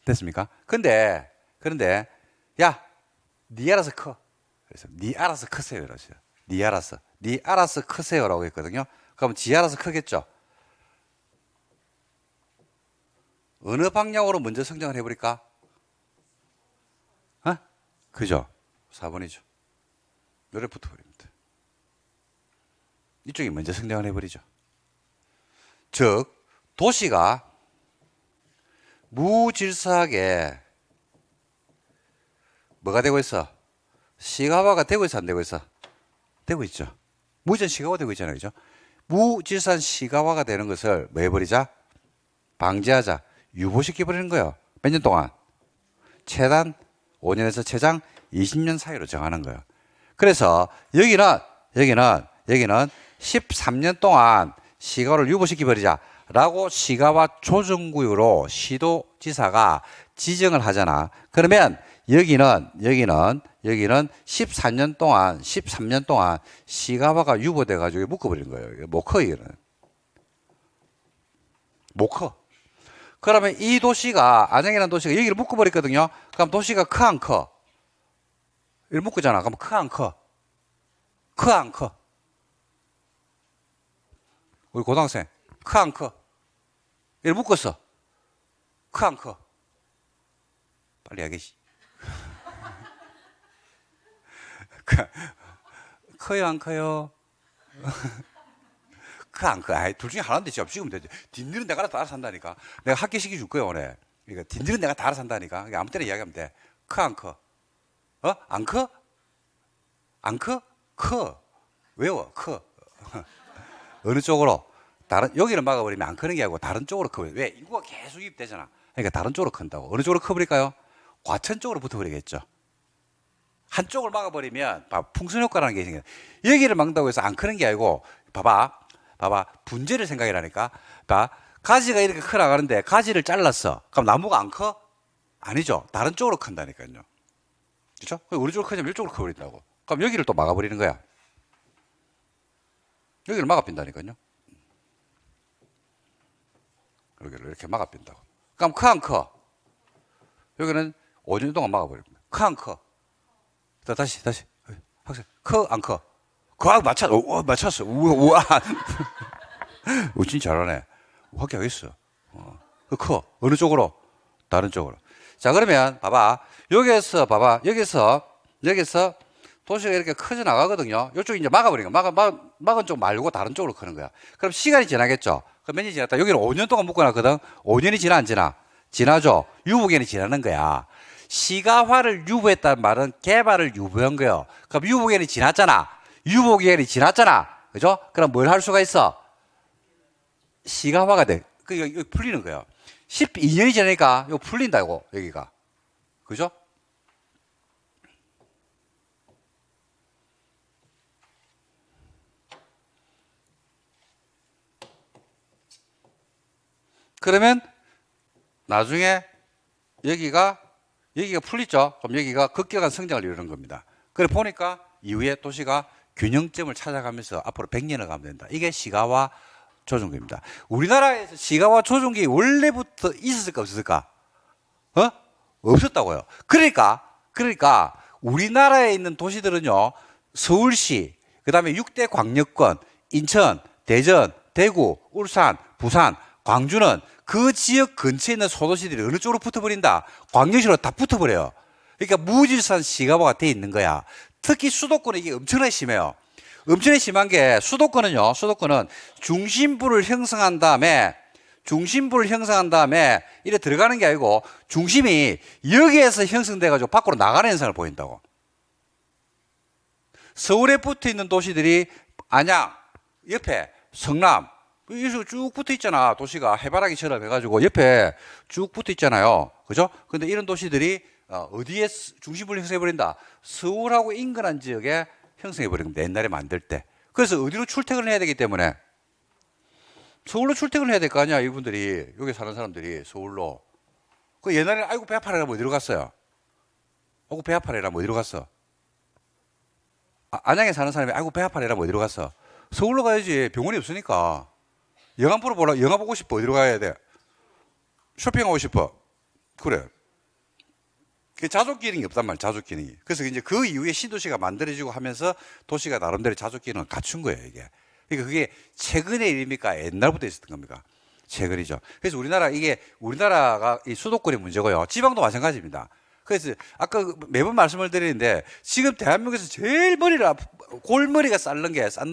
됐습니까? 그런데, 야, 니 알아서 커. 그래서, 니 알아서 크세요. 이러죠. 니 알아서 크세요라고 했거든요. 그럼 지 알아서 크겠죠? 어느 방향으로 먼저 성장을 해버릴까? 어? 그죠? 4번이죠. 요래 붙어버립니다. 이쪽이 먼저 성장을 해버리죠. 즉, 도시가 무질서하게 뭐가 되고 있어? 시가화가 되고 있어, 안 되고 있어? 되고 있죠. 무질서한 시가화가 되고 있잖아요. 그죠? 무질서한 시가화가 되는 것을 뭐 해버리자? 방지하자. 유보시켜버리는 거예요. 몇 년 동안? 최단 5년에서 최장 20년 사이로 정하는 거예요. 그래서 여기는 13년 동안 시가화를 유보시켜버리자 라고 시가화 조정구역으로 시도지사가 지정을 하잖아. 그러면 여기는 13년 동안 시가화가 유보돼 가지고 묶어버리는 거예요. 못 커, 이거는. 못 커. 그러면 이 도시가, 안양이라는 도시가 여기를 묶어버렸거든요. 그럼 도시가 커, 안 커? 이걸 묶었잖아. 그럼 커, 안 커? 커, 안 커? 우리 고등학생, 커, 안 커? 이걸 묶었어. 커, 안 커? 빨리 하겠지. 커요, 안 커요? 커, 안 커? 아이, 둘 중에 하나인데 지금 되지. 뒷일은 내가 알아서 한다니까. 내가 학교 시켜줄 거야, 오늘. 그러니까 뒷일은 내가 다 알아서 한다니까. 그러니까 아무 때나 이야기하면 돼. 커, 안 커? 어? 안 커? 안 커? 커. 외워, 커. 어느 쪽으로? 여기를 막아버리면 안 크는 게 아니고 다른 쪽으로 커. 왜? 인구가 계속 유입되잖아. 그러니까 다른 쪽으로 큰다고. 어느 쪽으로 커버릴까요? 과천 쪽으로 붙어버리겠죠. 한쪽을 막아버리면, 풍선 효과라는 게 생겨요. 여기를 막는다고 해서 안 크는 게 아니고, 봐봐. 분재를 생각해라니까. 가지가 이렇게 커 나가는데 가지를 잘랐어. 그럼 나무가 안 커? 아니죠. 다른 쪽으로 큰다니까요. 그렇죠? 어느 쪽으로 크냐면 이쪽으로 커버린다고. 그럼 여기를 또 막아버리는 거야. 여기를 막아빈다니까요. 여기를 이렇게 막아빈다고. 그럼 커, 안 커? 여기는 5년 동안 막아버립니다. 커, 안 커? 다시. 학생, 커, 안 커? 맞췄어. 우와. 진짜 잘하네. 확인하겠어. 커. 어느 쪽으로? 다른 쪽으로. 자, 그러면, 여기서 도시가 이렇게 커져 나가거든요. 이쪽이 이제 막아버린 거야. 막은 쪽 말고 다른 쪽으로 크는 거야. 그럼 시간이 지나겠죠? 그럼 몇 년이 지났다? 여기는 5년 동안 묶어놨거든? 5년이 지나, 안 지나? 지나죠? 유보기간이 지나는 거야. 시가화를 유보했다는 말은 개발을 유보한 거예요. 그럼 유보기간이 지났잖아. 그죠? 그럼 뭘 할 수가 있어? 시가화가 돼. 이거 풀리는 거예요. 12년이 지나니까 이거 풀린다고, 여기가. 그죠? 그러면 나중에 여기가 풀리죠? 그럼 여기가 급격한 성장을 이루는 겁니다. 그래 보니까 이후에 도시가 균형점을 찾아가면서 앞으로 100년을 가면 된다. 이게 시가화 조정기입니다. 우리나라에서 시가화 조정기 원래부터 있었을까 없었을까? 없었다고요. 그러니까 우리나라에 있는 도시들은요, 서울시, 그 다음에 6대 광역권, 인천, 대전, 대구, 울산, 부산, 광주는 그 지역 근처에 있는 소도시들이 어느 쪽으로 붙어버린다? 광역시로 다 붙어버려요. 그러니까 무질서한 시가화가 돼 있는 거야. 특히 수도권은 이게 엄청나게 심해요. 엄청나게 심한 게 수도권은 중심부를 형성한 다음에 이래 들어가는 게 아니고 중심이 여기에서 형성돼가지고 밖으로 나가는 현상을 보인다고. 서울에 붙어 있는 도시들이 안양, 옆에 성남, 여기서 쭉 붙어 있잖아. 도시가 해바라기 처럼 해가지고 옆에 쭉 붙어 있잖아요. 그죠? 근데 이런 도시들이 어디에 중심부를 형성해버린다? 서울하고 인근한 지역에 형성해버립니다. 옛날에 만들 때. 그래서 어디로 출퇴근을 해야 되기 때문에 서울로 출퇴근을 해야 될 거 아니야. 이분들이, 여기 사는 사람들이 서울로. 그 옛날에는 아이고 배 아파라 뭐 어디로 갔어요? 아이고 배 아파라 뭐 어디로 갔어? 안양에 사는 사람이 아이고 배 아파라 뭐 어디로 갔어? 서울로 가야지. 병원이 없으니까. 영화 보러 보려 영화 보고 싶어. 어디로 가야 돼? 쇼핑하고 싶어. 그래. 그 자족 기능이 없단 말이야. 자족 기능이. 그래서 이제 그 이후에 신도시가 만들어지고 하면서 도시가 나름대로 자족 기능을 갖춘 거예요, 이게. 그러니까 그게 최근의 일입니까? 옛날부터 있었던 겁니까? 최근이죠. 그래서 우리나라가 이 수도권의 문제고요. 지방도 마찬가지입니다. 그래서 아까 매번 말씀을 드리는데 지금 대한민국에서 제일 골머리가 쌓는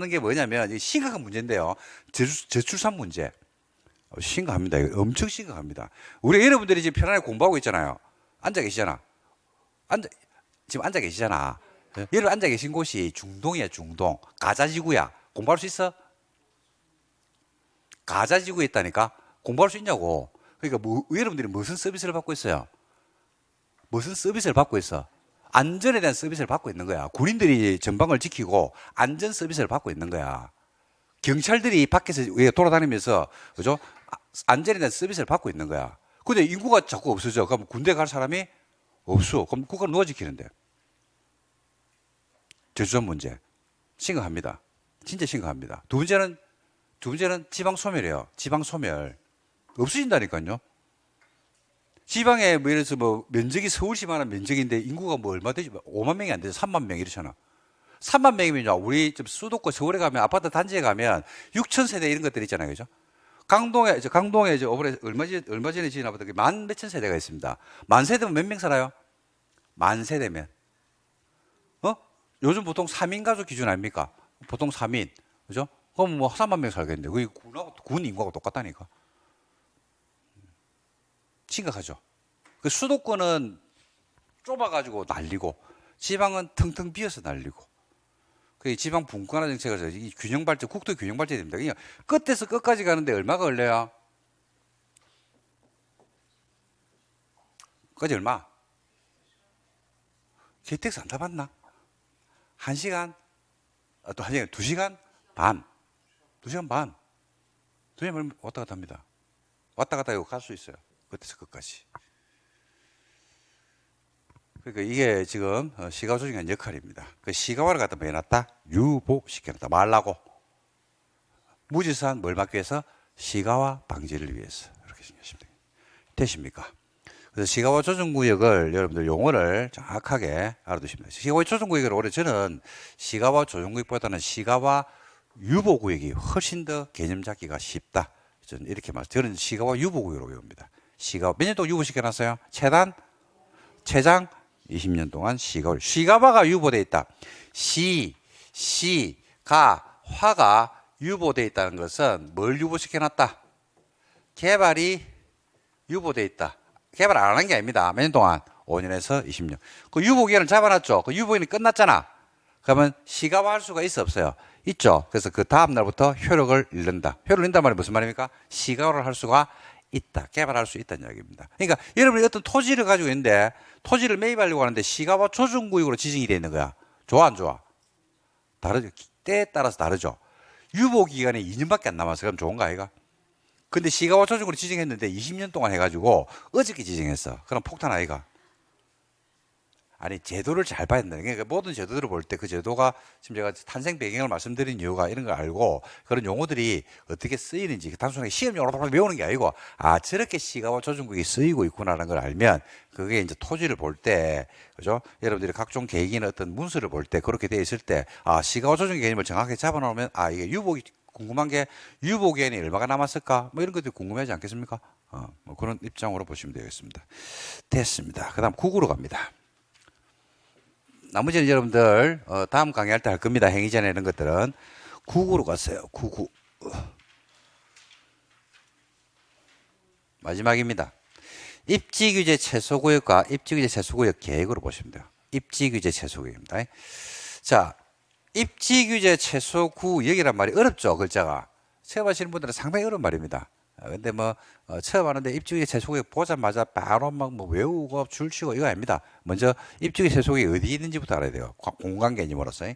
게 뭐냐면 이 심각한 문제인데요. 저출산 문제. 심각합니다. 이거 엄청 심각합니다. 우리 여러분들이 지금 편안하게 공부하고 있잖아요. 앉아 계시잖아. 지금 앉아 계시잖아. 여러분 앉아 계신 곳이 중동이야, 중동. 가자지구야. 공부할 수 있어? 가자지구에 있다니까? 공부할 수 있냐고. 그러니까 여러분들이 무슨 서비스를 받고 있어요? 무슨 서비스를 받고 있어? 안전에 대한 서비스를 받고 있는 거야. 군인들이 전방을 지키고 안전 서비스를 받고 있는 거야. 경찰들이 밖에서 돌아다니면서, 그죠? 안전에 대한 서비스를 받고 있는 거야. 근데 인구가 자꾸 없어져. 그럼 군대 갈 사람이 없어. 그럼 국가를 누가 지키는데? 저출산 문제. 심각합니다. 진짜 심각합니다. 두 번째는 지방 소멸이에요. 지방 소멸. 없어진다니까요. 지방에 뭐 예를 들어서 뭐 면적이 서울시만한 면적인데 인구가 뭐 얼마 되지? 5만 명이 안 되죠. 3만 명 이렇잖아. 3만 명이면요. 우리 좀 수도권 서울에 가면 아파트 단지에 가면 6천 세대 이런 것들 있잖아요. 그죠? 강동에 얼마 전에 지은 아파트 만 몇천 세대가 있습니다. 만 세대면 몇 명 살아요? 만 세대면. 요즘 보통 3인 가족 기준 아닙니까? 보통 3인. 그죠? 그럼 뭐 3만 명 살겠는데. 그게 군 인구하고 똑같다니까. 심각하죠. 그 수도권은 좁아가지고 난리고, 지방은 텅텅 비어서 난리고. 그 지방 분권화 정책에서 이 균형 발전, 국토 균형 발전이 됩니다. 그냥 끝에서 끝까지 가는데 얼마가 걸려요? 끝까지 얼마? KTX 안 타봤나? 1시간? 또 1시간, 2시간 반. 2시간 반. 2시간 반 왔다 갔다 합니다. 왔다 갔다 하고 갈 수 있어요. 끝에서 끝까지. 그러니까 이게 지금 시가와 조정의 역할입니다. 그 시가와를 갖다 뭐 해놨다? 유보시켜놨다. 말라고. 무지산 뭘 막기 위해서? 시가와 방지를 위해서. 이렇게 생각하시면 되십니까? 그래서 시가와 조정구역을 여러분들 용어를 정확하게 알아두시면 돼요. 시가와 조정구역을 올해 저는 시가와 조정구역보다는 시가와 유보구역이 훨씬 더 개념 잡기가 쉽다. 저는 이렇게 저는 시가와 유보구역으로 외웁니다. 시가와 몇 년 동안 유보시켜놨어요? 최장 20년 동안 시가와가 유보되어 있다. 화가 유보되어 있다는 것은 뭘 유보시켜놨다? 개발이 유보되어 있다. 개발 안 한 게 아닙니다. 몇 년 동안? 5년에서 20년. 그 유보기간을 잡아놨죠. 그 유보기간이 끝났잖아. 그러면 시가화할 수가 있어 없어요? 있죠. 그래서 그 다음 날부터 효력을 잃는다. 효력을 잃는단 말이 무슨 말입니까? 시가화를 할 수가 있다. 개발할 수 있다는 이야기입니다. 그러니까 여러분이 어떤 토지를 가지고 있는데 토지를 매입하려고 하는데 시가와 조정구역으로 지정이 되어 있는 거야. 좋아 안 좋아? 다르죠. 때에 따라서 다르죠. 유보기간이 2년밖에 안 남았어. 그럼 좋은 거 아이가? 근데 시가와 조정구로 지정했는데 20년 동안 해가지고 어저께 지정했어. 그럼 폭탄 아이가? 아니 제도를 잘 봐야 된다. 그러니까 모든 제도들을 볼 때 그 제도가 지금 제가 탄생 배경을 말씀드린 이유가 이런 걸 알고 그런 용어들이 어떻게 쓰이는지 단순하게 시험용어로 외우는 게 아니고 아 저렇게 시가와 조정구역이 쓰이고 있구나라는 걸 알면 그게 이제 토지를 볼 때 그죠? 여러분들이 각종 계획이나 어떤 문서를 볼 때 그렇게 돼 있을 때 아 시가와 조정 개념을 정확하게 잡아놓으면 아 이게 유보기 궁금한 게 유보기간이 얼마가 남았을까 뭐 이런 것들이 궁금하지 않겠습니까? 뭐 그런 입장으로 보시면 되겠습니다. 됐습니다. 그다음 국으로 갑니다. 나머지는 여러분들 다음 강의할 때 할 겁니다. 행위전에 이런 것들은 국으로 갔어요. 국우. 마지막입니다. 입지규제 최소구역과 입지규제 최소구역 계획으로 보시면 돼요. 입지규제 최소구역입니다. 자, 입지규제 최소구역이란 말이 어렵죠. 글자가. 처음 하시는 분들은 상당히 어려운 말입니다. 근데 뭐 처음 하는데 입지규제 최소구역 보자마자 바로 막 뭐 외우고 줄치고 이거 아닙니다. 먼저 입지규제 최소구역이 어디 있는지부터 알아야 돼요. 공간 개념으로서.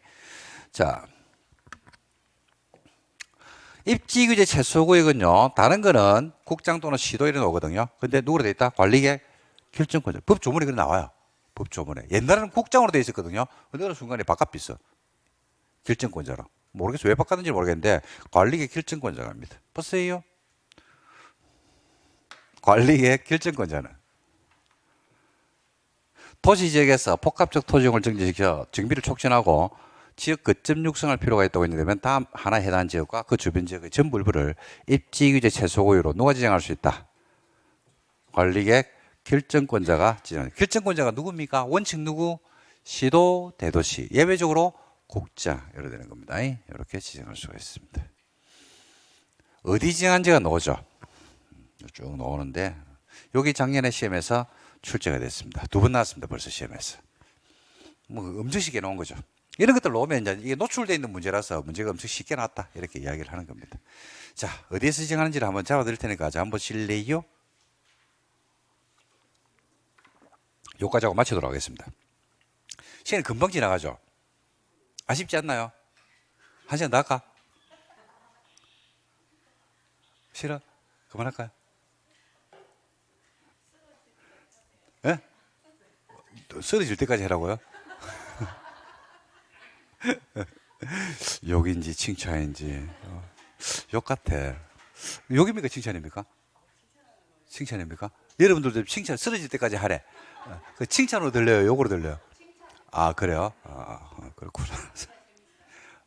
자, 입지규제 최소구역은요. 다른 거는 국장 또는 시도 이런 오거든요. 근데 누구로 돼 있다? 관리계 결정권. 법조문에 그래 나와요. 법조문에. 옛날에는 국장으로 돼 있었거든요. 근데 어느 순간에 바깥 있어. 결정권자로. 모르겠어요. 왜 바꿨는지 모르겠는데 관리계 결정권자입니다. 보세요. 관리계 결정권자는 도시지역에서 복합적 토지용을 정지시켜 정비를 촉진하고 지역 거점 육성할 필요가 있다고 했는데 다음 하나 해당 지역과 그 주변 지역의 전부 일부를 입지 규제 최소 고유로 누가 지정할 수 있다? 관리계획 결정권자가 지정합니다. 결정권자가 누굽니까? 원칙 누구? 시도, 대도시. 예외적으로 국자. 이렇게 되는 겁니다. 이렇게 지정할 수가 있습니다. 어디 지정한지가 나오죠. 쭉 나오는데 여기 작년에 시험에서 출제가 됐습니다. 2번 나왔습니다. 벌써 시험에서. 뭐 엄청 쉽게 나온 거죠. 이런 것들 나오면 이제 이게 노출되어 있는 문제라서 문제가 엄청 쉽게 나왔다. 이렇게 이야기를 하는 겁니다. 자, 어디에서 지정하는지를 한번 잡아드릴 테니까 한번 보실래요? 요까지 하고 마치도록 하겠습니다. 시간이 금방 지나가죠? 아쉽지 않나요? 한 시간 더 할까? 싫어? 그만할까요? 예? 쓰러질 때까지 하라고요? 욕인지 칭찬인지 욕 같아. 욕입니까 칭찬입니까? 칭찬입니까? 여러분들도 칭찬 쓰러질 때까지 하래. 그 칭찬으로 들려요? 욕으로 들려요? 아 그래요? 그렇구나.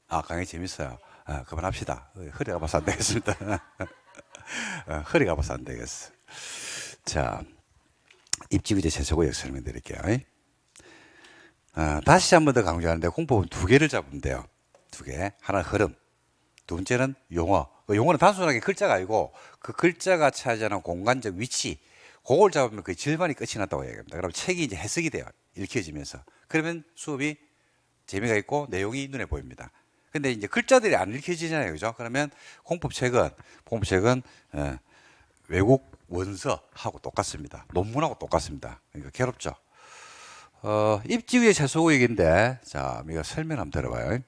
아 강의 재밌어요. 그만합시다. 허리가 아파서 안 되겠습니다. 허리가 아파서 안 되겠어. 자, 입지규제 최소고역 설명드릴게요. 다시 한 번 더 강조하는데 공법은 2개를 잡으면 돼요. 2개. 하나 흐름. 두 번째는 용어. 그 용어는 단순하게 글자가 아니고 그 글자가 차지하는 공간적 위치. 그걸 잡으면 그 절반이 끝이 났다고 얘기합니다. 그럼 책이 이제 해석이 돼요. 읽혀지면서. 그러면 수업이 재미가 있고 내용이 눈에 보입니다. 근데 이제 글자들이 안 읽혀지잖아요. 그죠? 그러면 공법책은 외국 원서하고 똑같습니다. 논문하고 똑같습니다. 그러니까 괴롭죠. 입지규제 최소고역인데, 자, 우리가 설명 한번 들어봐요.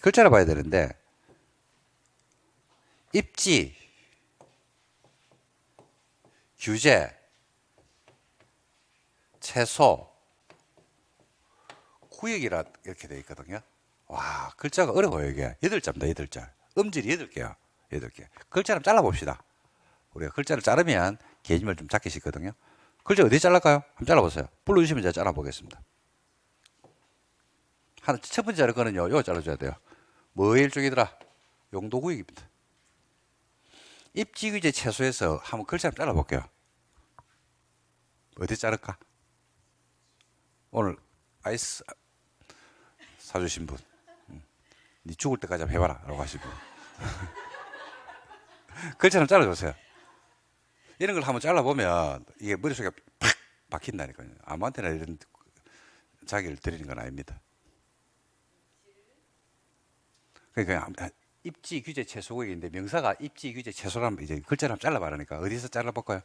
글자를 봐야 되는데, 입지, 규제, 최소, 구역이라 이렇게 되어 있거든요. 와, 글자가 어려워요, 이게. 8자입니다, 8자. 음질이 8개야. 8개. 글자를 잘라봅시다. 우리가 글자를 자르면 개념을 좀 잡기 쉽거든요. 글자 어디 잘랄까요? 한번 잘라보세요. 불러주시면 제가 잘라보겠습니다. 첫 번째 자를 거는요, 이거 잘라줘야 돼요. 뭐일 쪽이더라? 용도구역입니다. 입지규제 최소에서 한번 글자 잘라볼게요. 어디 자를까? 오늘 아이스 사주신 분. 니 죽을 때까지 한번 해봐라. 라고 하시고. 글자를 잘라주세요. 이런 걸 한번 잘라보면 이게 머릿속에 팍 박힌다니까요. 아무한테나 이런 자기를 드리는 건 아닙니다. 그러니까 입지 규제 최소고역인데 명사가 입지 규제 최소라면 이제 글자를 한번 잘라봐라니까 어디서 잘라볼까요?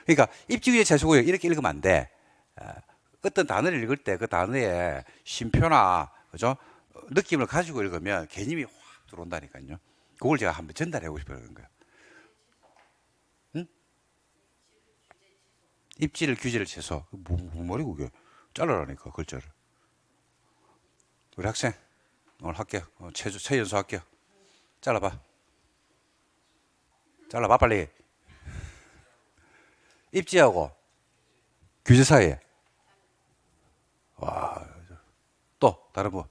그러니까 입지 규제 최소고역 이렇게 읽으면 안 돼. 어떤 단어를 읽을 때 그 단어에 쉼표나 그죠? 느낌을 가지고 읽으면 개념이 확 들어온다니까요. 그걸 제가 한번 전달하고 싶어요. 거예요. 응? 입지를 규제를 최소. 뭐 말이고 그게 잘라라니까 글자를. 우리 학생 오늘 할게요. 최연소 할게요. 잘라봐. 잘라봐 빨리. 입지하고 규제 사이에. 와, 또 다른 거.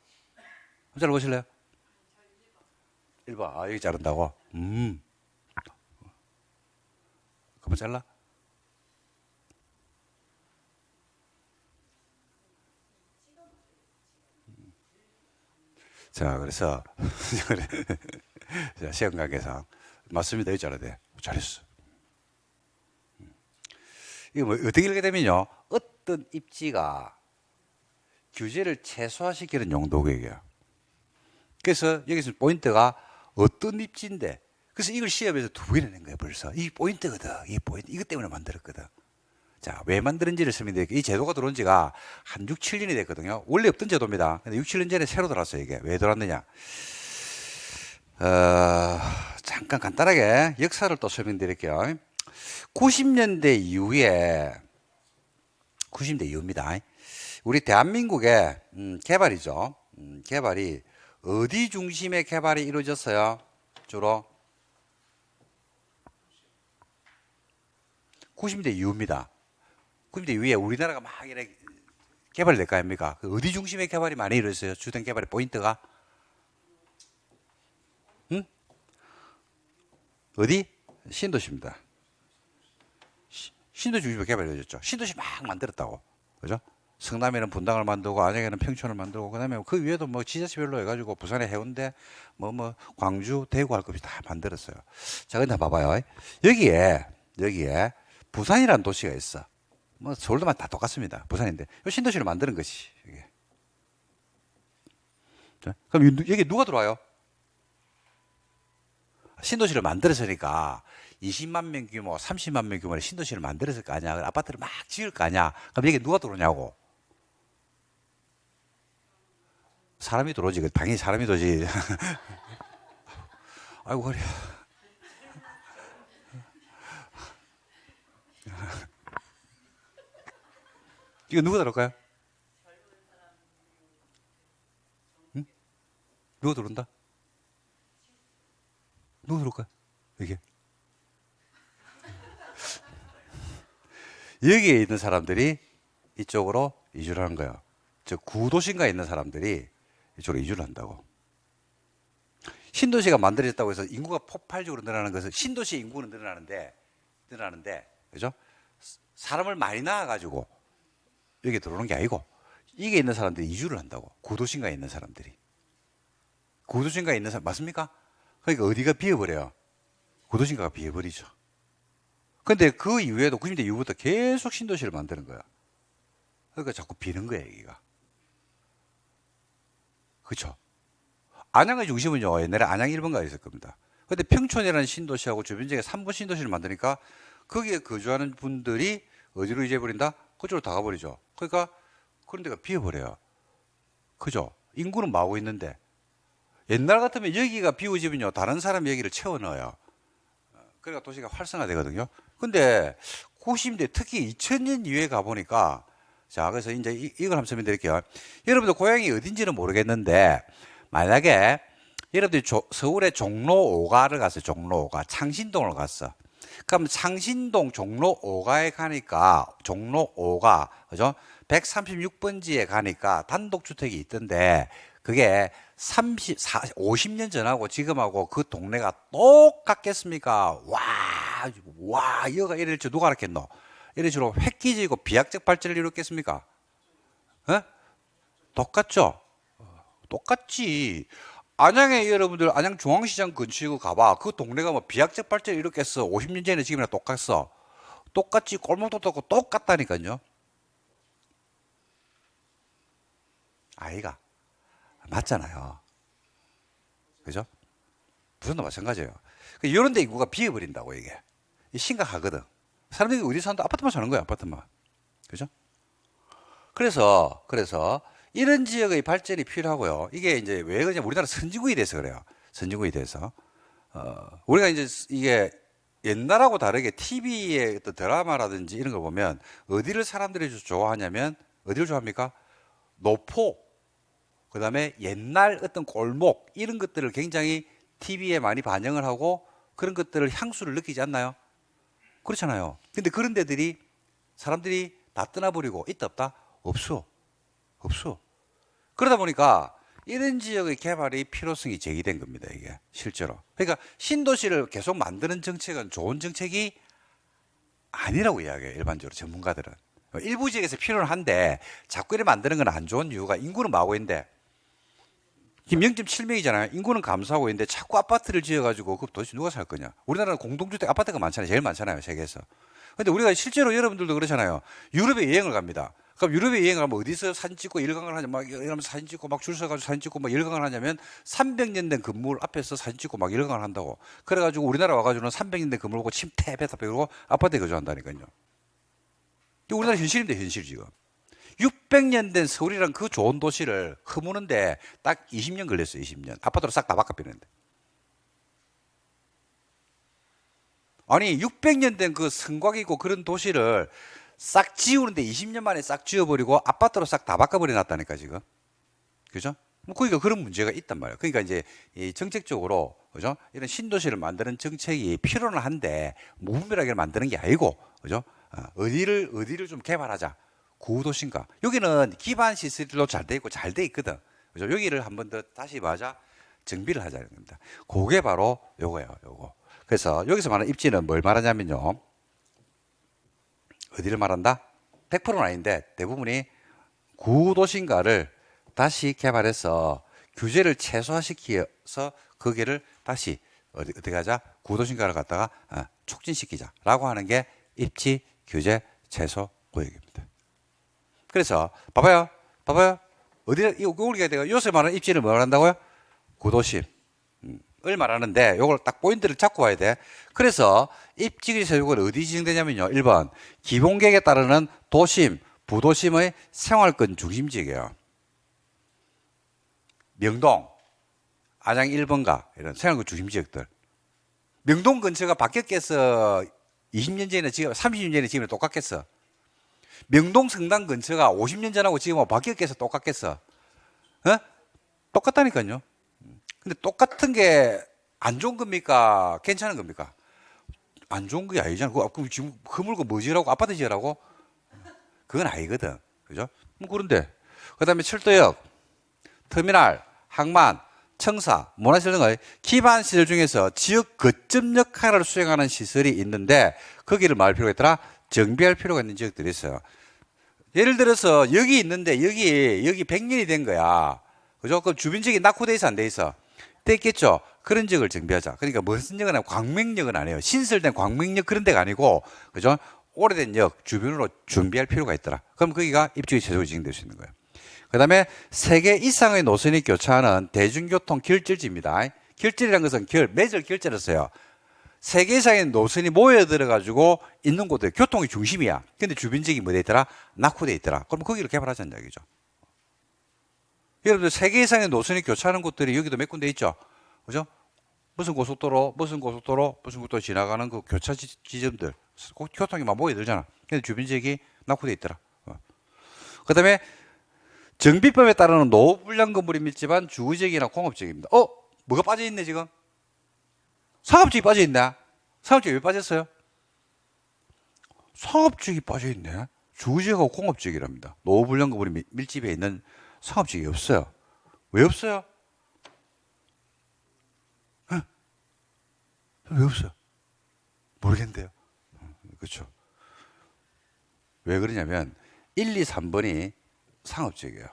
한번 잘라보실래요? 1번. 여기 자른다고? 그러면 잘라? 자, 그래서 시험 관계상 맞습니다. 여기 잘라야 돼. 잘했어. 이거 뭐 어떻게 읽게 되면요, 어떤 입지가 규제를 최소화시키는 용도구역이에요. 그래서 여기서 포인트가 어떤 입지인데, 그래서 이걸 시험에서 2개나 낸 거예요. 벌써 이 포인트거든. 이 포인트 이것 때문에 만들었거든. 자, 왜 만드는지를 설명드릴게요. 이 제도가 들어온 지가 한 6, 7년이 됐거든요. 원래 없던 제도입니다. 근데 6, 7년 전에 새로 들어왔어요. 이게 왜 들어왔느냐? 잠깐 간단하게 역사를 또 설명드릴게요. 90년대 이후에 90년대 이후입니다. 우리 대한민국의 개발이죠. 개발이 어디 중심의 개발이 이루어졌어요? 주로 90년대 이후입니다. 90년대 이후에 우리나라가 막 이렇게 개발이 될 거 아닙니까? 그 어디 중심의 개발이 많이 이루어졌어요? 주된 개발의 포인트가? 응? 어디? 신도시입니다. 신도시 중심의 개발이 이루어졌죠. 신도시 막 만들었다고. 그죠? 성남에는 분당을 만들고 안양에는 평촌을 만들고 그다음에 그 위에도 뭐 지자체별로 해가지고 부산의 해운대 뭐 광주 대구 할 것이 다 만들었어요. 자 근데 봐봐요. 여기에 부산이라는 도시가 있어. 뭐 서울도만 다 똑같습니다. 부산인데 이 신도시를 만드는 것이 이게. 자, 그럼 여기 누가 들어와요? 신도시를 만들었으니까 20만 명 규모, 30만 명 규모의 신도시를 만들었을 거 아니야. 아파트를 막 지을 거 아니야. 그럼 여기 누가 들어오냐고. 사람이 들어오지. 당연히 사람이 들어오지. 아이고, 허리. 이거 누가 들어올까요? 응? 누가 들어온다? 누가 들어올까요? 이게. 여기에 있는 사람들이 이쪽으로 이주를 하는 거예요. 즉, 구도심가에 있는 사람들이 이쪽으로 이주를 한다고. 신도시가 만들어졌다고 해서 인구가 폭발적으로 늘어나는 것은 신도시 인구는 늘어나는데, 그죠? 사람을 많이 낳아가지고 여기 들어오는 게 아니고, 이게 있는 사람들이 이주를 한다고. 구도심가에 있는 사람들이. 구도심가에 있는 사람, 맞습니까? 그러니까 어디가 비어버려요? 구도심가가 비어버리죠. 근데 그 이후에도 90년대 이후부터 계속 신도시를 만드는 거야. 그러니까 자꾸 비는 거야, 여기가. 그쵸? 안양의 중심은요, 옛날에 안양 1번가에 있을 겁니다. 근데 평촌이라는 신도시하고 주변 지역에 3번 신도시를 만드니까 거기에 거주하는 분들이 어디로 이제버린다? 그쪽으로 다 가버리죠. 그러니까 그런 데가 비어버려요. 그죠? 인구는 마고 있는데. 옛날 같으면 여기가 비워지면요, 다른 사람이 여기를 채워 넣어요. 그러니까 도시가 활성화되거든요. 근데 90년대 특히 2000년 이후에 가보니까 자, 그래서 이제 이걸 한번 설명드릴게요. 여러분들 고향이 어딘지는 모르겠는데 만약에 여러분들이 서울의 종로 5가를 갔어요. 종로 5가. 창신동을 갔어. 그럼 창신동 종로 5가에 가니까 종로 5가, 그죠? 136번지에 가니까 단독주택이 있던데 그게 50년 전하고 지금하고 그 동네가 똑같겠습니까? 와, 여가 이럴 줄 누가 알았겠노? 이런 식으로 획기적이고 비약적 발전을 이뤘겠습니까? 에? 똑같죠? 똑같지. 안양에 여러분들 안양 중앙시장 근처에 가봐. 그 동네가 뭐 비약적 발전을 이뤘겠어. 50년 전에 지금이랑 똑같어. 똑같지. 골목도 똑같고 똑같다니까요. 아이가 맞잖아요. 그죠? 부산도 마찬가지예요. 이런 데 인구가 비어버린다고 이게. 심각하거든. 사람들이 어디 사는데 아파트만 사는 거야, 아파트만. 그죠? 그래서 이런 지역의 발전이 필요하고요. 이게 이제 왜 그러냐면 우리나라 선진국이 돼서 그래요. 선진국이 돼서. 우리가 이제 이게 옛날하고 다르게 TV의 어떤 드라마라든지 이런 걸 보면 어디를 사람들이 좋아하냐면 어디를 좋아합니까? 노포, 그 다음에 옛날 어떤 골목 이런 것들을 굉장히 TV에 많이 반영을 하고 그런 것들을 향수를 느끼지 않나요? 그렇잖아요. 근데 그런 데들이 사람들이 다 떠나버리고 있다 없다? 없어. 그러다 보니까 이런 지역의 개발의 필요성이 제기된 겁니다. 이게 실제로. 그러니까 신도시를 계속 만드는 정책은 좋은 정책이 아니라고 이야기해요. 일반적으로 전문가들은. 일부 지역에서 필요는 한데 자꾸 이렇게 만드는 건 안 좋은 이유가 인구는 마고 있는데 지금 0.7명이잖아요. 인구는 감소하고 있는데 자꾸 아파트를 지어가지고 그 도대체 누가 살 거냐. 우리나라는 공동주택 아파트가 많잖아요. 제일 많잖아요. 세계에서. 근데 우리가 실제로 여러분들도 그러잖아요. 유럽에 여행을 갑니다. 그럼 유럽에 여행을 가면 어디서 사진 찍고 일광을 하냐, 막 이러면서 사진 찍고 막 줄 서가지고 사진 찍고 막 일광을 하냐면 300년 된 건물 앞에서 사진 찍고 막 일광을 한다고. 그래가지고 우리나라 와가지고는 300년 된 건물 보고 침대 뱉다 빼고 아파트에 거주한다니까요. 이게 우리나라 현실인데 현실 지금. 600년 된 서울이란 그 좋은 도시를 허무는데 딱 20년 걸렸어요. 20년. 아파트로 싹 다 바꿔버리는데. 아니 600년 된 그 성곽 있고 그런 도시를 싹 지우는데 20년 만에 싹 지워버리고 아파트로 싹 다 바꿔버려 놨다니까 지금. 그죠? 뭐 그러니까 그런 문제가 있단 말이에요. 그러니까 이제 이 정책적으로 그죠? 이런 신도시를 만드는 정책이 필요는 한데 무분별하게 만드는 게 아니고 그죠? 어디를 좀 개발하자. 구도시인가? 여기는 기반 시설도 잘 돼 있고 잘 돼 있거든. 그죠? 여기를 한 번 더 다시 맞아 정비를 하자는 겁니다. 그게 바로 요거예요. 요거. 그래서 여기서 말하는 입지는 뭘 말하냐면요. 어디를 말한다? 100%는 아닌데 대부분이 구도시인가를 다시 개발해서 규제를 최소화시켜서 거기를 다시 어떻게 하자? 구도시인가를 갖다가 촉진시키자라고 하는 게 입지 규제 최소 구역입니다. 그래서 봐봐요. 우리가 내가 요새 말하는 입지를 뭘 한다고요? 구도심. 을 말하는데 요걸 딱 포인트를 잡고 와야 돼. 그래서 입지 세율은 어디 지정되냐면요. 1번 기본계획에 따르는 도심, 부도심의 생활권 중심지역이에요. 명동, 안양 1번가 이런 생활권 중심지역들. 명동 근처가 바뀌었겠어. 20년 전에 지금 30년 전에 지금 똑같겠어. 명동 성당 근처가 50년 전하고 지금 바뀌었겠어. 똑같겠어. 어? 똑같다니까요. 근데 똑같은 게 안 좋은 겁니까? 괜찮은 겁니까? 안 좋은 게 아니잖아. 그럼 지금 허물고 뭐 지으라고? 아파트 지으라고? 그건 아니거든. 그죠? 그런데, 그 다음에 철도역, 터미널, 항만, 청사, 문화시설 등의 기반 시설 중에서 지역 거점 역할을 수행하는 시설이 있는데 거기를 말 필요가 있더라? 정비할 필요가 있는 지역들이 있어요. 예를 들어서 여기 있는데 여기 100년이 된 거야. 그죠? 그럼 주변지역이 낙후돼 있어 안 돼 있어? 돼 있겠죠? 그런 지역을 정비하자. 그러니까 무슨 역은 아니고 광명역은 아니에요. 신설된 광명역 그런 데가 아니고 그죠? 오래된 역 주변으로 준비할 필요가 있더라. 그럼 거기가 입지의 최소 지정될 수 있는 거예요. 그 다음에 3개 이상의 노선이 교차하는 대중교통 결절지입니다. 결절이라는 것은 매절 결절을 써요. 3개 이상의 노선이 모여들어 가지고 있는 곳에 교통의 중심이야. 근데 주변 지역이 뭐 돼 있더라? 낙후돼 있더라. 그럼 거기를 개발하자는 이야기죠. 여러분들 3개 이상의 노선이 교차하는 곳들이 여기도 몇 군데 있죠. 그죠? 무슨 고속도로 지나가는 그 교차 지점들, 교통이 막 모여들잖아. 근데 주변 지역이 낙후돼 있더라. 그 다음에 정비법에 따르는 노후불량 건물이 밀집한 주거지역이나 공업지역입니다. 뭐가 빠져있네, 지금? 상업지역이 빠져있네. 상업지역이 왜 빠졌어요? 상업지역이 빠져있네. 주거지역하고 공업지역이랍니다. 노후불량 건물이 밀집해 있는 상업지역이 없어요. 왜 없어요? 왜 없어요? 모르겠는데요. 그렇죠. 왜 그러냐면 1, 2, 3번이 상업지역이에요.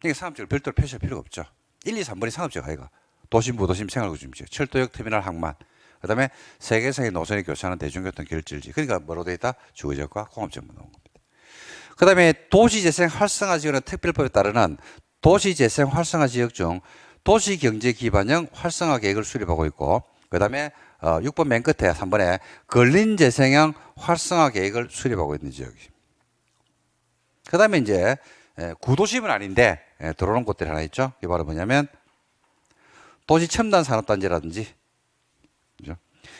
그러니까 상업지역을 별도로 표시할 필요가 없죠. 1, 2, 3번이 상업지역 아이가. 도심, 부도심, 생활구중지역, 철도역, 터미널, 항만. 그 다음에 세계상의 노선이 교차하는 대중교통 결절지. 그러니까 뭐로 되어 있다? 주거지역과 공업지역만 나온 겁니다. 그 다음에 도시재생 활성화 지역은 특별법에 따르는 도시재생 활성화 지역 중 도시경제기반형 활성화 계획을 수립하고 있고, 그 다음에 6번 맨 끝에 3번에 근린재생형 활성화 계획을 수립하고 있는 지역이. 그 다음에 이제 구도심은 아닌데 들어오는 곳들이 하나 있죠. 이게 바로 뭐냐면 도시 첨단 산업단지라든지, 그죠?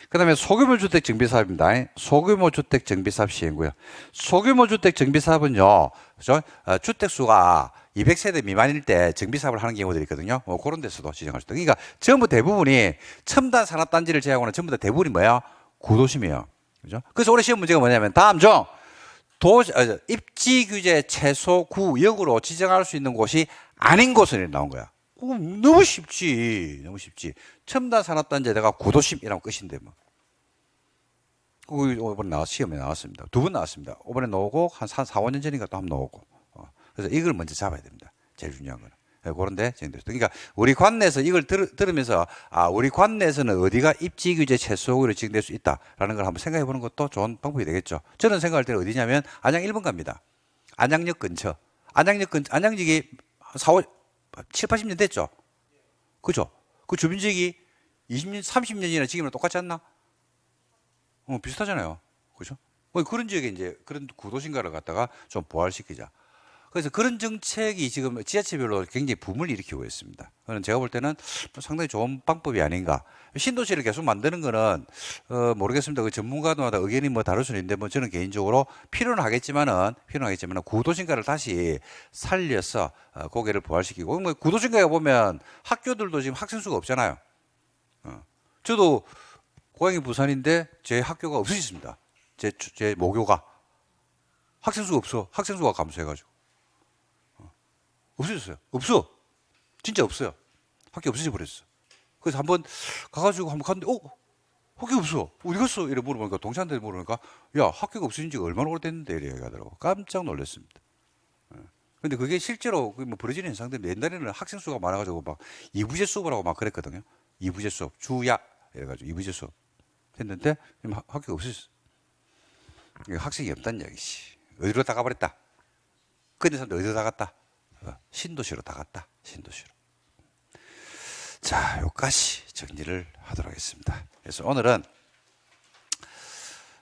그 다음에 소규모 주택 정비 사업입니다. 소규모 주택 정비 사업 시행구요. 소규모 주택 정비 사업은요, 그죠? 주택 수가 200세대 미만일 때 정비 사업을 하는 경우들이 있거든요. 그런 데서도 지정할 수 있다. 그러니까 전부 대부분이 첨단 산업단지를 제외하고는 전부 다 대부분이 뭐야? 구도심이에요. 그죠? 그래서 올해 시험 문제가 뭐냐면 다음 중 입지 규제 최소 구역으로 지정할 수 있는 곳이 아닌 곳은 나온 거야. 너무 쉽지. 너무 쉽지. 첨단 산업단지에다가 구도심이라고 끝인데 뭐. 이번에 시험에 나왔습니다. 2번 나왔습니다. 이번에 나오고 한 4, 5년 전인가 또 한번 나오고. 그래서 이걸 먼저 잡아야 됩니다. 제일 중요한 거는. 그런데 진행됐어요. 그러니까 우리 관내에서 이걸 들으면서 우리 관내에서는 어디가 입지 규제 최소로 지정될 수 있다라는 걸 한번 생각해 보는 것도 좋은 방법이 되겠죠. 저는 생각할 때는 어디냐면 안양 1번 갑니다. 안양역 근처. 안양역이 7, 80년 됐죠? 그죠? 그 주변 지역이 20년, 30년이나 지금이랑 똑같지 않나? 비슷하잖아요. 그죠? 그런 지역에 이제 그런 구도심가를 갖다가 좀 부활시키자. 그래서 그런 정책이 지금 지자체별로 굉장히 붐을 일으키고 있습니다. 그는 제가 볼 때는 상당히 좋은 방법이 아닌가. 신도시를 계속 만드는 거는 모르겠습니다. 그 전문가들마다 의견이 뭐 다를 수는 있는데 뭐 저는 개인적으로 필요는 하겠지만은 구도심가를 다시 살려서 고개를 부활시키고 뭐 구도심가에 보면 학교들도 지금 학생 수가 없잖아요. 저도 고향이 부산인데 제 학교가 없어졌습니다. 제 모교가 학생 수가 없어. 학생 수가 감소해가지고 없어졌어요. 없어. 진짜 없어요. 학교 없어져 버렸어. 그래서 한번 가가지고 한번 갔는데, 학교 없어. 어디 갔어? 이래 물어보니까, 동생한테 물어보니까, 야, 학교가 없어진 지가 얼마나 오래됐는데? 이래 얘기하더라고. 깜짝 놀랐습니다. 근데 그게 실제로 뭐 벌어지는 현상인데, 옛날에는 학생 수가 많아가지고 막 이부제 수업을 하고 막 그랬거든요. 이부제 수업, 주야. 이래가지고 이부제 수업 했는데, 학교가 없어졌어. 학생이 없다는 얘기지. 어디로 다 가버렸다. 근데 사람들 어디로 다 갔다? 신도시로 다 갔다. 신도시로. 자, 여기까지 정리를 하도록 하겠습니다. 그래서 오늘은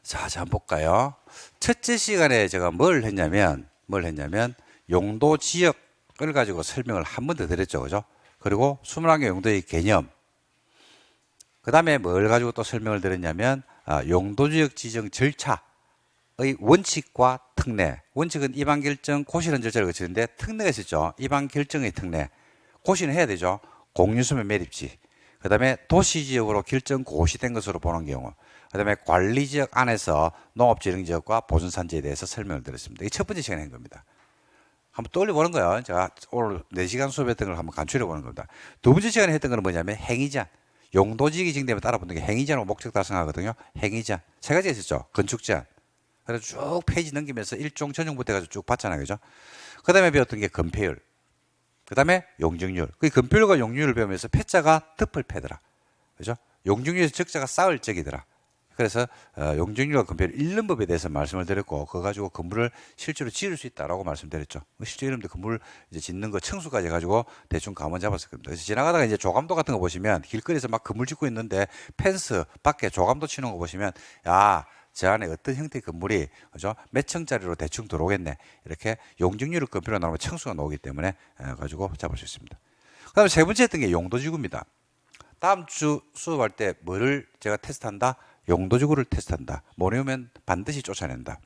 자, 한번 볼까요? 첫째 시간에 제가 뭘 했냐면 용도 지역을 가지고 설명을 한 번 더 드렸죠. 그죠? 그리고 21개 용도의 개념. 그 다음에 뭘 가지고 또 설명을 드렸냐면 용도 지역 지정 절차의 원칙과 특례. 원칙은 입안 결정, 고시는 절차를 거치는데 특례가 있었죠. 입안 결정의 특례. 고시는 해야 되죠. 공유수면 매립지, 그 다음에 도시지역으로 결정 고시된 것으로 보는 경우, 그 다음에 관리지역 안에서 농업지능지역과 보존산지에 대해서 설명을 드렸습니다. 이게 첫 번째 시간에 한 겁니다. 한번 떠올려보는 거예요. 제가 오늘 4시간 수업했던 걸 한번 간추려보는 겁니다. 두 번째 시간에 했던 건 뭐냐면 행위제한. 용도지역이 지정되면 따라 붙는 게 행위제한하고 목적 달성하거든요. 행위제한. 세 가지가 있었죠. 건축제한. 그래서 쭉 페이지 넘기면서 일종 전용부터 해가지고 쭉 봤잖아요. 그죠? 그 다음에 배웠던 게 건폐율. 그 다음에 용적률. 그 건폐율과 용적률을 배우면서 패자가 덮을 패더라. 그죠? 용적률에서 적자가 쌓을 적이더라. 그래서 용적률과 건폐율 잃는 법에 대해서 말씀을 드렸고, 그거 가지고 건물을 실제로 지을 수 있다라고 말씀드렸죠. 실제 여러분들 건물 이제 짓는 거 청수까지 해가지고 대충 감은 잡았을 겁니다. 그래서 지나가다가 이제 조감도 같은 거 보시면 길거리에서 막 건물 짓고 있는데 펜스 밖에 조감도 치는 거 보시면, 야, 저 안에 어떤 형태의 건물이, 그죠? 몇 층짜리로 대충 들어오겠네. 이렇게 용적률을 건폐율로 나누면 층수가 나오기 때문에 가지고 잡을 수 있습니다. 그 다음에 세 번째 했던 게 용도지구입니다. 다음 주 수업할 때 뭐를 제가 테스트한다? 용도지구를 테스트한다. 모르면 반드시 쫓아낸다.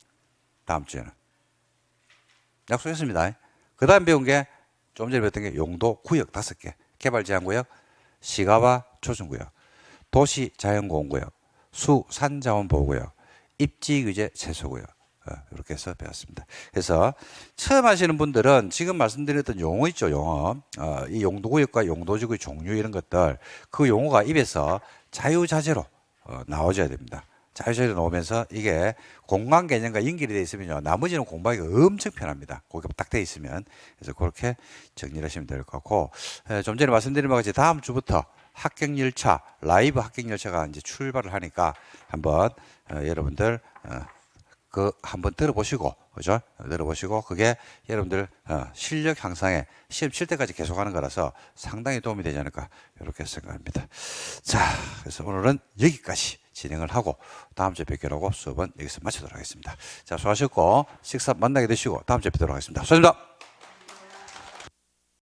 다음 주에는. 약속했습니다. 그 다음 배운 게 좀 전에 배웠던 게 용도구역 5개. 개발제한구역, 시가와 초중구역, 도시자연보호구역, 수산자원보호구역, 입지규제 최소고요. 이렇게 해서 배웠습니다. 그래서 처음 하시는 분들은 지금 말씀드렸던 용어 있죠, 용어. 이 용도구역과 용도지구의 종류 이런 것들, 그 용어가 입에서 자유자재로 나와줘야 됩니다. 자유자재로 나오면서 이게 공간 개념과 연결이 되어 있으면요, 나머지는 공부하기가 엄청 편합니다. 거기가 딱 되어 있으면. 그래서 그렇게 정리를 하시면 될 것 같고, 좀 전에 말씀드린 바와 같이 다음 주부터 합격열차, 라이브 합격열차가 이제 출발을 하니까 한번 여러분들 그 한번 들어보시고, 그죠? 들어보시고 그게 여러분들 실력 향상에 시험 칠 때까지 계속하는 거라서 상당히 도움이 되지 않을까 이렇게 생각합니다. 자, 그래서 오늘은 여기까지 진행을 하고 다음 주에 뵙기로 하고 수업은 여기서 마치도록 하겠습니다. 자, 수고하셨고 식사 만나게 되시고 다음 주에 뵙도록 하겠습니다. 수고하셨습니다.